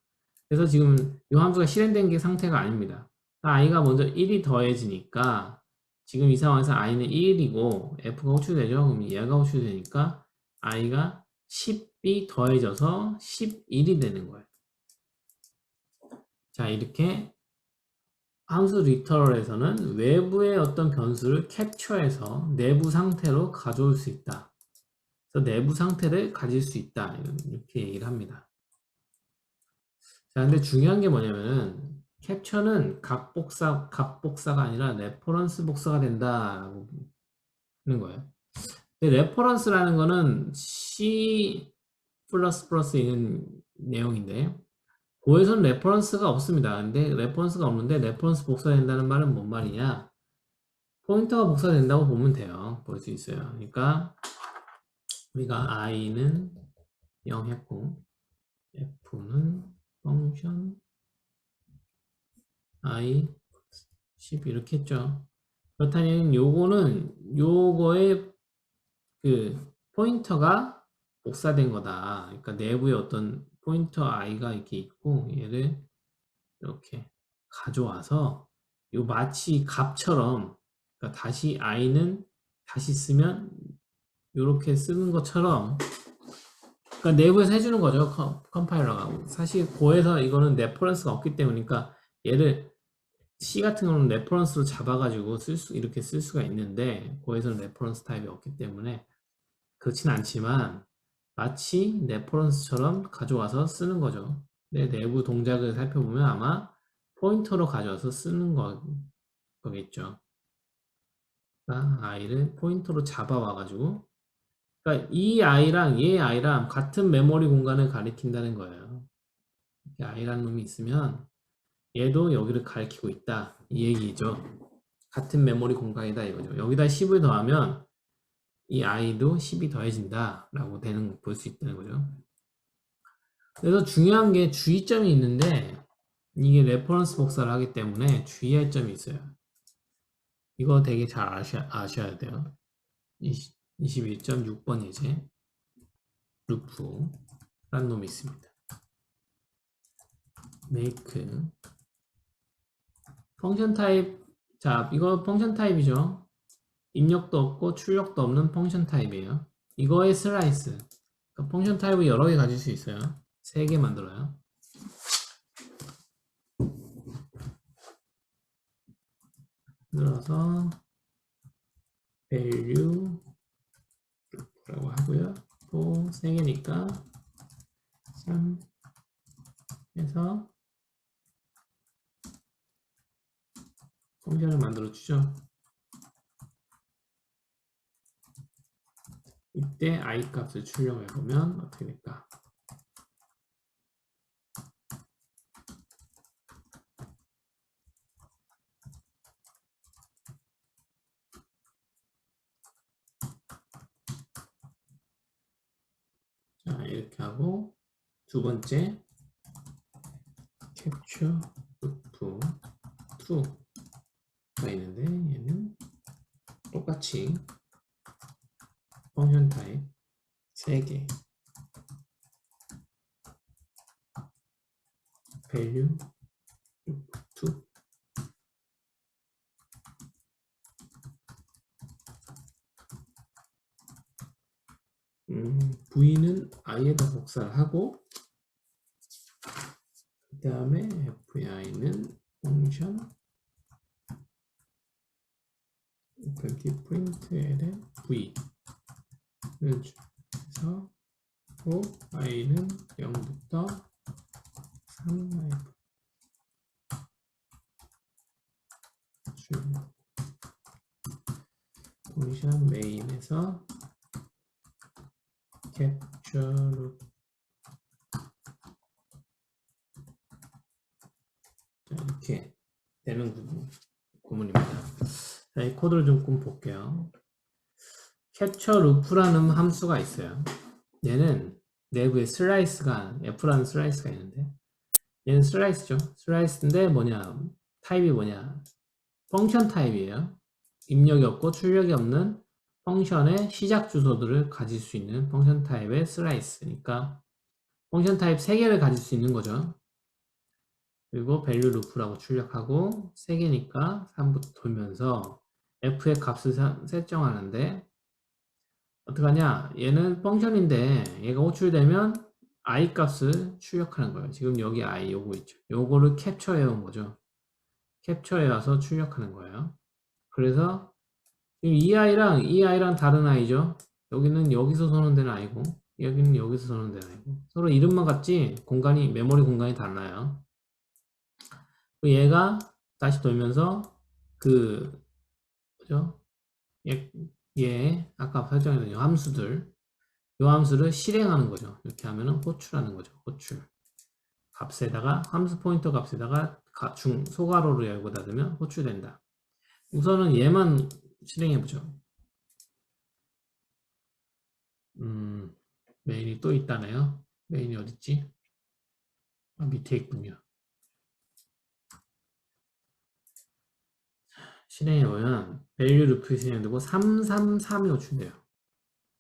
그래서 지금 요 함수가 실행된 게 상태가 아닙니다. i가 먼저 1이 더해지니까 지금 이 상황에서 i는 1이고 f가 호출되죠. 그럼 얘가 호출되니까 i가 10이 더해져서 11이 되는 거예요. 자, 이렇게 함수 리터럴에서는 외부의 어떤 변수를 캡처해서 내부 상태로 가져올 수 있다. 그래서 내부 상태를 가질 수 있다. 이렇게 얘기를 합니다. 자, 근데 중요한 게 뭐냐면은 캡처는 값복사가 아니라 레퍼런스 복사가 된다는 거예요. 근데 레퍼런스라는 거는 C++ 있는 내용인데 고에서는 레퍼런스가 없습니다. 근데 레퍼런스가 없는데 레퍼런스 복사된다는 말은 뭔 말이냐? 포인터가 복사된다고 보면 돼요. 볼 수 있어요. 그러니까 우리가 i는 0 했고 f는 펑션 i 10 이렇게 했죠. 그렇다면 요거의 그 포인터가 복사된 거다. 그러니까 내부에 어떤 포인터 i가 이렇게 있고 얘를 이렇게 가져와서 요 마치 값처럼 그러니까 다시 i는 다시 쓰면 이렇게 쓰는 것처럼 그러니까 내부에서 해주는 거죠. 컴파일러가 사실 고에서 이거는 레퍼런스가 없기 때문이니까 얘를 C 같은 경우는 레퍼런스로 잡아가지고 이렇게 쓸 수가 있는데 고에서는 레퍼런스 타입이 없기 때문에 그렇진 않지만 마치 레퍼런스처럼 가져와서 쓰는 거죠. 내 내부 동작을 살펴보면 아마 포인터로 가져와서 쓰는 거겠죠. 그러니까 i를 포인터로 잡아와가지고 그러니까 이 i랑 얘 i랑 같은 메모리 공간을 가리킨다는 거예요. 이렇게 i라는 놈이 있으면 얘도 여기를 가리키고 있다. 이 얘기죠. 같은 메모리 공간이다 이거죠. 여기다 10을 더하면 이 i도 10이 더해진다 라고 볼 수 있다는 거죠. 그래서 중요한 게 주의점이 있는데 이게 레퍼런스 복사를 하기 때문에 주의할 점이 있어요. 이거 되게 잘 아셔야 돼요. 21.6번 예제 루프라는 놈이 있습니다. make 펑션 타입 자 이거 펑션 타입이죠. 입력도 없고 출력도 없는 펑션 타입이에요. 이거의 슬라이스 그러니까 펑션 타입을 여러 개 가질 수 있어요. 3개 만들어요. 들어서 value 라고 하고요. 또 3개니까 3 해서 펑션을 만들어 주죠. 이때 i 값을 출력해 보면 어떻게 될까? 자, 이렇게 하고 두 번째 capture loop 2가 있는데 얘는 똑같이 펑션 타입 3개 value loop 2 v는 i에다 복사를 하고 그 다음에 fi는 펑션 printLn v를 해서 i는 0부터 3 펑션 메인에서 capture 이렇게 되는 구문입니다. 자, 이 코드를 좀 볼게요. capture loop라는 함수가 있어요. 얘는 내부에 f라는 슬라이스가 있는데 얘는 슬라이스죠. 슬라이스인데 타입이 펑션 타입이에요. 입력이 없고 출력이 없는 펑션의 시작 주소들을 가질 수 있는 펑션 타입의 슬라이스니까 펑션 타입 3개를 가질 수 있는 거죠. 그리고 value loop라고 출력하고 3개니까 3부터 돌면서 f의 값을 설정하는데 어떡하냐? 얘는 펑션인데 얘가 호출되면 i 값을 출력하는 거예요. 지금 여기 i 요거 있죠. 요거를 캡처해 온 거죠. 캡처해 와서 출력하는 거예요. 그래서 지금 이 아이랑 다른 아이죠. 여기는 여기서 선언되는 아이고 여기는 여기서 선언되는 아이고 서로 이름만 같지 공간이 메모리 공간이 달라요. 얘가 다시 돌면서 그 그죠? 얘 아까 설정했던 요 함수들 요 함수를 실행하는 거죠. 이렇게 하면은 호출하는 거죠. 호출 값에다가 함수 포인터 값에다가 소괄호로 열고 닫으면 호출된다. 우선은 얘만 실행해 보죠. 메인이 또 있다네요. 메인이 어딨지? 아, 밑에 있군요. 실행해보면 value 루프 실행되고 333이 호출돼요.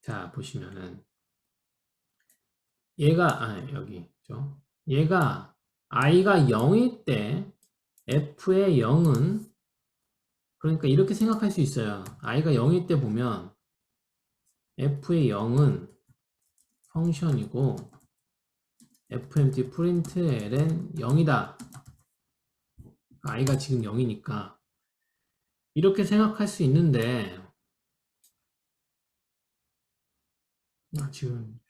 자 보시면은 얘가 여기죠. 얘가 i가 0일 때 f의 0은 그러니까 이렇게 생각할 수 있어요. i가 0일 때 보면 f의 0은 펑션이고 fmt println 0이다. i가 지금 0이니까 이렇게 생각할 수 있는데 지금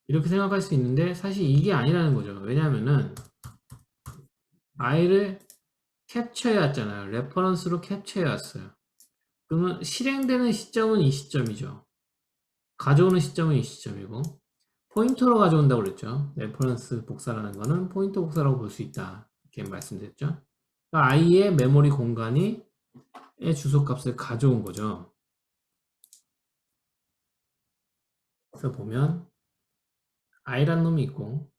이렇게 생각할 수 있는데 사실 이게 아니라는 거죠. 왜냐하면은 i를 캡처해 왔잖아요. 레퍼런스로 캡처해 왔어요. 그러면 실행되는 시점은 이 시점이죠. 가져오는 시점은 이 시점이고 포인터로 가져온다고 그랬죠. 레퍼런스 복사라는 거는 포인터 복사라고 볼 수 있다. 이렇게 말씀드렸죠. 그러니까 i의 메모리 공간이 의 주소값을 가져온 거죠. 그래서 보면 i란 놈이 있고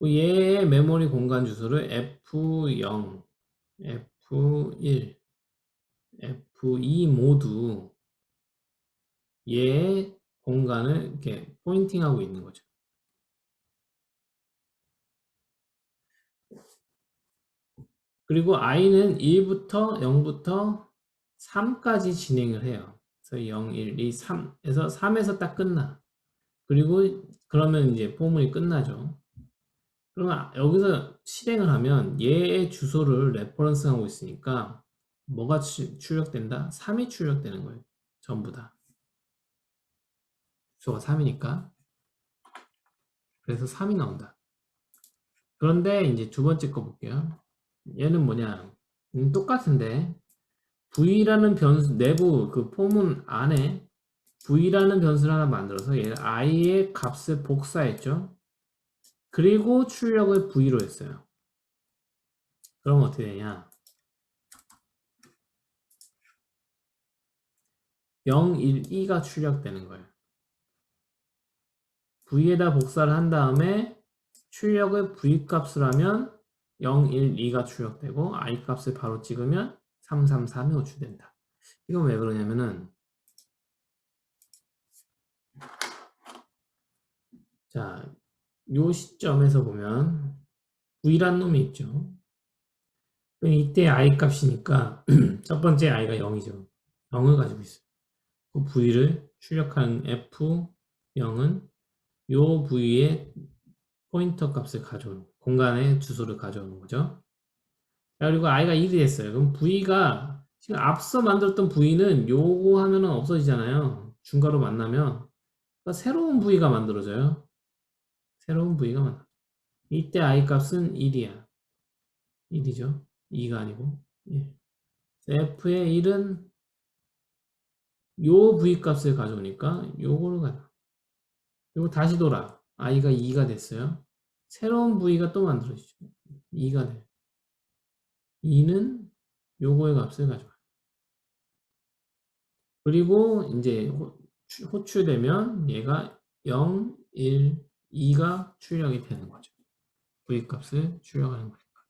얘의 메모리 공간 주소를 F0, F1, F2 모두 얘의 공간을 이렇게 포인팅하고 있는 거죠. 그리고 i는 1부터 0부터 3까지 진행을 해요. 그래서 0, 1, 2, 3에서 3에서 딱 끝나. 그리고 그러면 이제 포문이 끝나죠. 그러면 여기서 실행을 하면 얘의 주소를 레퍼런스하고 있으니까 뭐가 출력된다? 3이 출력되는 거예요. 전부 다. 주소가 3이니까. 그래서 3이 나온다. 그런데 이제 두 번째 거 볼게요. 얘는 뭐냐? 똑같은데 v라는 변수 내부 그 포문 안에 v라는 변수를 하나 만들어서 얘를 i의 값을 복사했죠. 그리고 출력을 v로 했어요. 그럼 어떻게 되냐? 0, 1, 2가 출력되는 거예요. v에다 복사를 한 다음에 출력을 v 값을 하면 0, 1, 2가 출력되고 i 값을 바로 찍으면 3, 3, 3이 호출된다. 이건 왜 그러냐면은 자, 요 시점에서 보면 v란 놈이 있죠. 이때 i 값이니까 첫 번째 i가 0이죠. 0을 가지고 있어요. 그 v를 출력한 f0은 요 v의 포인터 값을 가져오는 공간의 주소를 가져오는 거죠. 그리고 i가 1이 됐어요. 그럼 v가 지금 앞서 만들었던 v는 요거 하면은 없어지잖아요. 중괄호 만나면 그러니까 새로운 v가 만들어져요. 새로운 v가 만들어져요. 이때 i 값은 1이야. 1이죠. 2가 아니고. 예. f의 1은 요 v 값을 가져오니까 요거를 가져. 그리고 다시 돌아. i가 2가 됐어요. 새로운 v가 또 만들어지죠. 2가 돼. 2는 요거의 값을 가져와요. 그리고 이제 호출되면 얘가 0, 1, 2가 출력이 되는 거죠. v 값을 출력하는 거니까.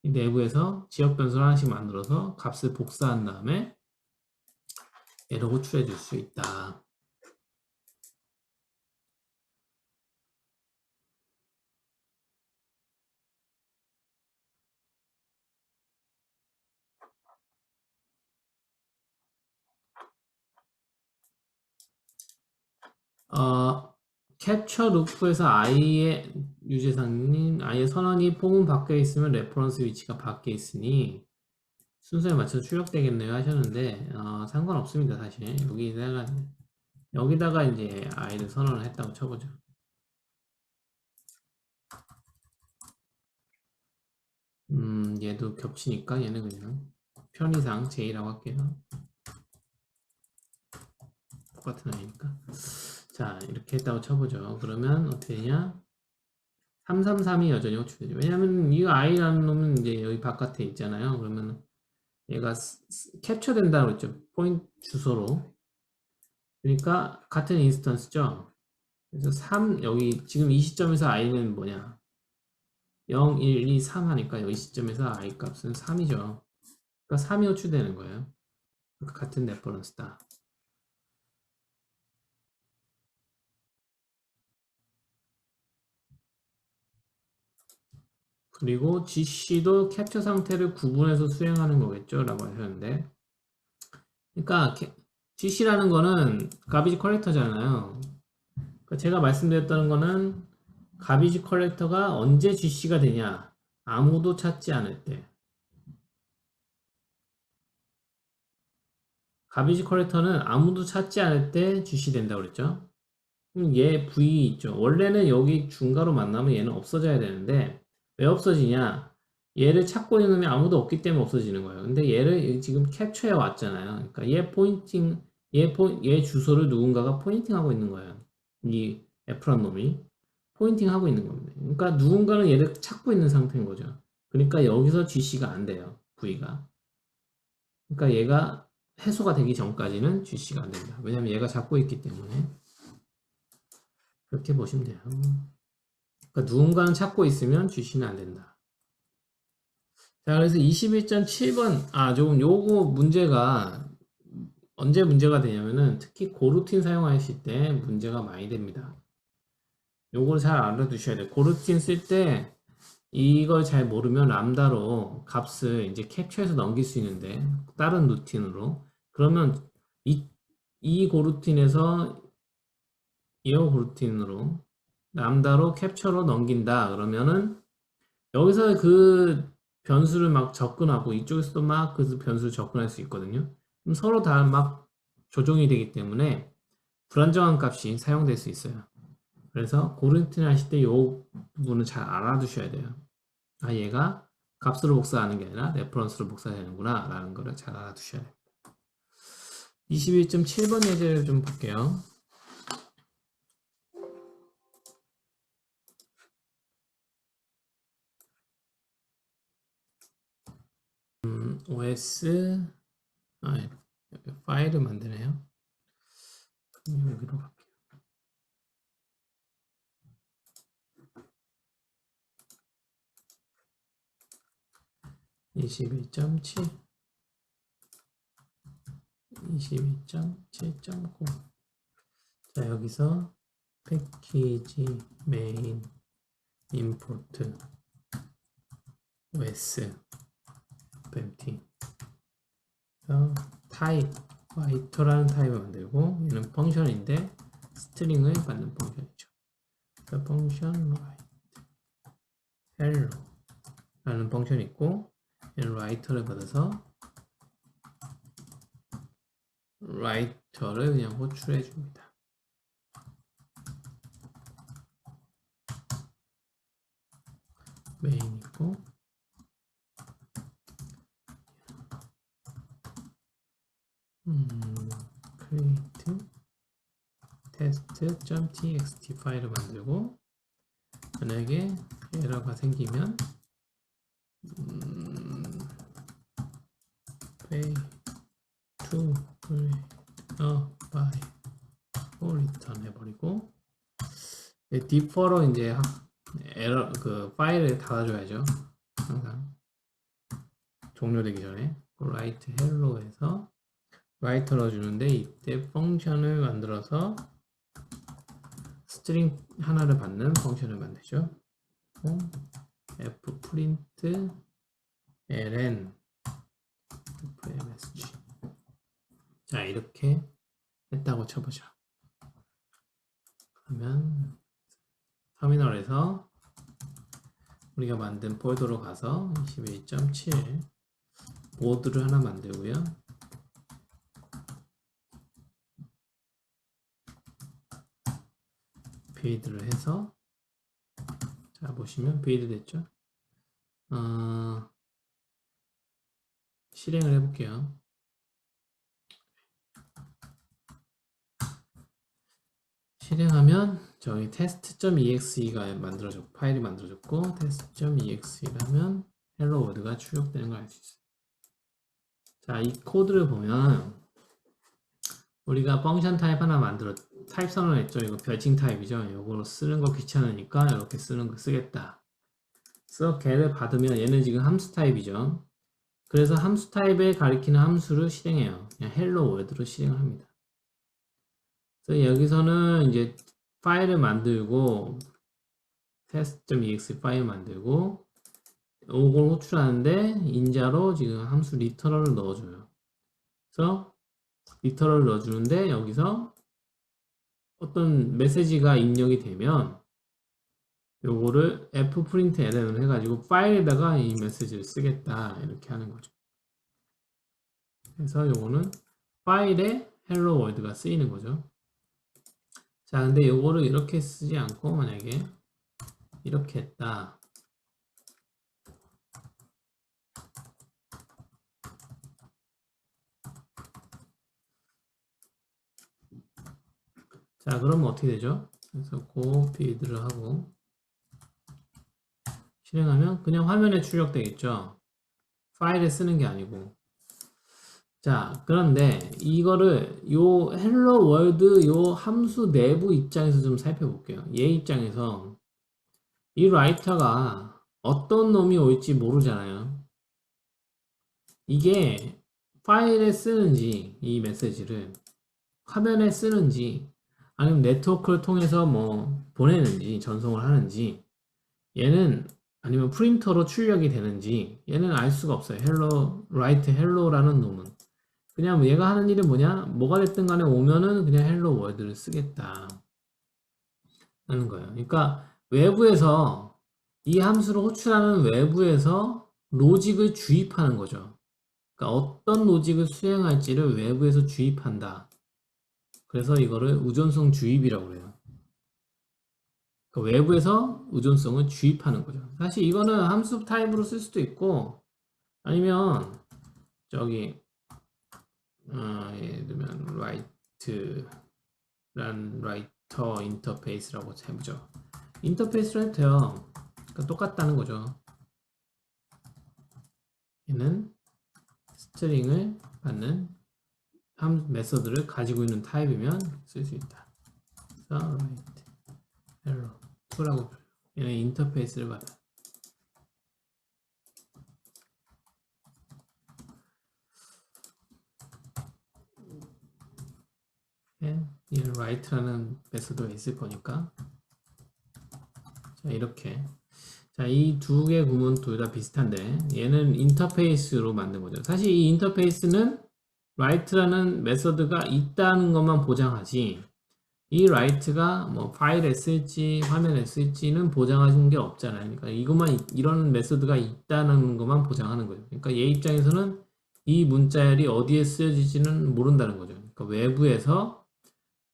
이 내부에서 지역 변수를 하나씩 만들어서 값을 복사한 다음에 얘를 호출해 줄 수 있다. 캡처 루프에서 i의 유재상님, 아예 선언이 폼은 바뀌어 있으면 레퍼런스 위치가 바뀌어 있으니 순서에 맞춰서 출력되겠네요 하셨는데 상관없습니다. 사실 여기다가 이제 아이를 선언을 했다고 쳐보죠. 얘도 겹치니까 얘는 그냥 편의상 J라고 할게요. 똑같은 아이니까. 자, 이렇게 했다고 쳐보죠. 그러면 어떻게 되냐? 333이 여전히 호출되죠. 왜냐면 이 I라는 놈은 이제 여기 바깥에 있잖아요. 그러면 얘가 캡처 된다고 했죠. 포인트 주소로. 그러니까 같은 인스턴스죠. 그래서 3, 여기 지금 이 시점에서 I는 뭐냐? 0, 1, 2, 3 하니까 여기 시점에서 I 값은 3이죠. 그러니까 3이 호출되는 거예요. 그러니까 같은 레퍼런스다. 그리고 GC도 캡처 상태를 구분해서 수행하는 거겠죠? 라고 하셨는데 그러니까 GC라는 거는 가비지 컬렉터잖아요. 그러니까 제가 말씀드렸던 거는 가비지 컬렉터가 언제 GC가 되냐? 아무도 찾지 않을 때. 가비지 컬렉터는 아무도 찾지 않을 때 GC 된다고 그랬죠? 그럼 얘 V 있죠. 원래는 여기 중괄호 만나면 얘는 없어져야 되는데 왜 없어지냐? 얘를 찾고 있는 놈이 아무도 없기 때문에 없어지는 거예요. 근데 얘를 지금 캡처해 왔잖아요. 그러니까 얘 주소를 누군가가 포인팅하고 있는 거예요. 이 F란 놈이 포인팅하고 있는 겁니다. 그러니까 누군가는 얘를 찾고 있는 상태인 거죠. 그러니까 여기서 GC가 안 돼요. V가. 그러니까 얘가 해소가 되기 전까지는 GC가 안 된다. 왜냐면 얘가 잡고 있기 때문에. 그렇게 보시면 돼요. 그러니까 누군가는 찾고 있으면 GC는 안 된다. 자, 그래서 21.7번, 조금 요거 문제가 언제 문제가 되냐면은 특히 고루틴 사용하실 때 문제가 많이 됩니다. 요걸 잘 알아두셔야 돼요. 고루틴 쓸 때 이걸 잘 모르면 람다로 값을 이제 캡처해서 넘길 수 있는데 다른 루틴으로 그러면 이 고루틴에서 이어 고루틴으로 람다로 캡처로 넘긴다 그러면은 여기서 그 변수를 막 접근하고 이쪽에서도 막 그 변수를 접근할 수 있거든요. 그럼 서로 다 막 조정이 되기 때문에 불안정한 값이 사용될 수 있어요. 그래서 고르틴 하실 때 이 부분은 잘 알아두셔야 돼요. 얘가 값으로 복사하는 게 아니라 레퍼런스로 복사되는구나 라는 거를 잘 알아두셔야 돼요. 21.7번 예제를 좀 볼게요. OS 파일을 만드네요. 여기로 갈게요. 21.7 22.7.9 자, 여기서 패키지 메인 임포트 OS 뱀티 타입 와이터라는 타입을 만들고 얘는 펑션인데 스트링을 받는 펑션이죠. 그래서 펑션 write hello 라는 펑션이 있고 얘는 writer를 받아서 writer를 그냥 호출해 줍니다. 메인 있고 create test.txt 파일을 만들고 만약에 에러가 생기면 pay to create by return 해버리고 디퍼로 이제 에러 그 파일을 닫아줘야죠. 항상 종료되기 전에 write hello에서 write로 주는데 이때 펑션을 만들어서 스트링 하나를 받는 펑션을 만들죠. fprint ln fmsg 자, 이렇게 했다고 쳐보죠. 그러면 터미널에서 우리가 만든 폴더로 가서 21.7 보드를 하나 만들고요. 빌드를 해서 자 보시면 빌드 됐죠. 실행을 해볼게요. 실행하면 저희 test.exe가 만들어졌고 파일이 만들어졌고 test.exe라면 헬로 월드가 출력되는 걸 알 수 있어요. 자, 이 코드를 보면 우리가 펑션 타입 하나 타입 선언했죠. 이거 별칭 타입이죠. 이거로 쓰는 거 귀찮으니까 이렇게 쓰는 거 쓰겠다. 그래서 걔를 받으면 얘는 지금 함수 타입이죠. 그래서 함수 타입에 가리키는 함수를 실행해요. 그냥 헬로 월드로 실행을 합니다. 그래서 여기서는 이제 파일을 만들고 test.exe 파일 만들고 이걸 호출하는데 인자로 지금 함수 리터럴을 넣어줘요. 그래서 리터럴을 넣어주는데 여기서 어떤 메시지가 입력이 되면 요거를 fprint-ln을 해가지고 파일에다가 이 메시지를 쓰겠다 이렇게 하는 거죠. 그래서 요거는 파일에 hello world가 쓰이는 거죠. 자, 근데 요거를 이렇게 쓰지 않고 만약에 이렇게 했다. 자, 그러면 어떻게 되죠? 그래서 빌드를 하고 실행하면 그냥 화면에 출력되겠죠. 파일에 쓰는 게 아니고. 자, 그런데 이거를 요 헬로 월드 요 함수 내부 입장에서 좀 살펴볼게요. 얘 입장에서 이 라이터가 어떤 놈이 올지 모르잖아요. 이게 파일에 쓰는지 이 메시지를 화면에 쓰는지 아니면 네트워크를 통해서 뭐 보내는지 전송을 하는지 얘는 아니면 프린터로 출력이 되는지 얘는 알 수가 없어요. write hello라는 놈은 그냥 얘가 하는 일은 뭐냐, 뭐가 됐든 간에 오면은 그냥 hello world를 쓰겠다 하는 거예요. 그러니까 외부에서 이 함수를 호출하는 외부에서 로직을 주입하는 거죠. 그러니까 어떤 로직을 수행할지를 외부에서 주입한다. 그래서 이거를 의존성 주입이라고 해요. 그러니까 외부에서 의존성을 주입하는 거죠. 사실 이거는 함수 타입으로 쓸 수도 있고 아니면 저기 예를 들면 writer 인터페이스라고 해보죠. 인터페이스로 해도 돼요. 그러니까 똑같다는 거죠. 얘는 스트링을 받는 메서드를 가지고 있는 타입이면 쓸 수 있다. 그래서 write hello 라고 얘는 인터페이스를 받아. 얘는 write라는 메서드가 있을 거니까. 자, 이렇게. 자, 이 두 개 구문 둘 다 비슷한데 얘는 인터페이스로 만든 거죠. 사실 이 인터페이스는 write라는 메서드가 있다는 것만 보장하지 이 write가 뭐 파일에 쓸지 화면에 쓸지는 보장하는 게 없잖아요. 그러니까 이것만 이런 메서드가 있다는 것만 보장하는 거죠. 그러니까 얘 입장에서는 이 문자열이 어디에 쓰여질지는 모른다는 거죠. 그러니까 외부에서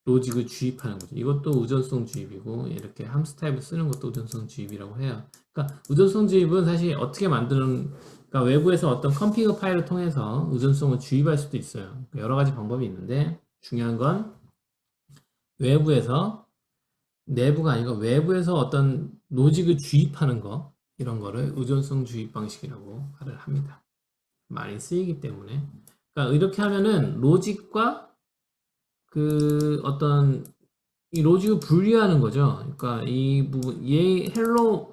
로직을 주입하는 거죠. 이것도 의존성 주입이고 이렇게 함수 타입을 쓰는 것도 의존성 주입이라고 해요. 그러니까 의존성 주입은 사실 어떻게 만드는 그러니까 외부에서 어떤 컴피그 파일을 통해서 의존성을 주입할 수도 있어요. 그러니까 여러 가지 방법이 있는데 중요한 건 외부에서 내부가 아니고 외부에서 어떤 로직을 주입하는 거 이런 거를 의존성 주입 방식이라고 말을 합니다. 많이 쓰이기 때문에 그러니까 이렇게 하면은 로직과 그 어떤 이 로직을 분리하는 거죠. 그러니까 이 부분 얘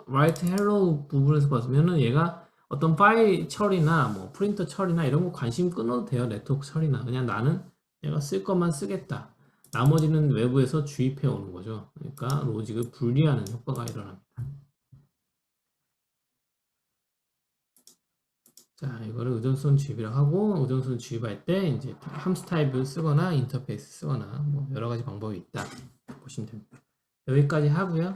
write hello 부분에서 봤으면은 얘가 어떤 파일 처리나 뭐 프린터 처리나 이런 거 관심 끊어도 돼요. 네트워크 처리나 그냥 나는 얘가 쓸 것만 쓰겠다. 나머지는 외부에서 주입해 오는 거죠. 그러니까 로직을 분리하는 효과가 일어납니다. 자, 이거를 의존성 주입이라고 하고 의존성 주입할 때 이제 함수 타입을 쓰거나 인터페이스 쓰거나 뭐 여러 가지 방법이 있다 보시면 됩니다. 여기까지 하고요.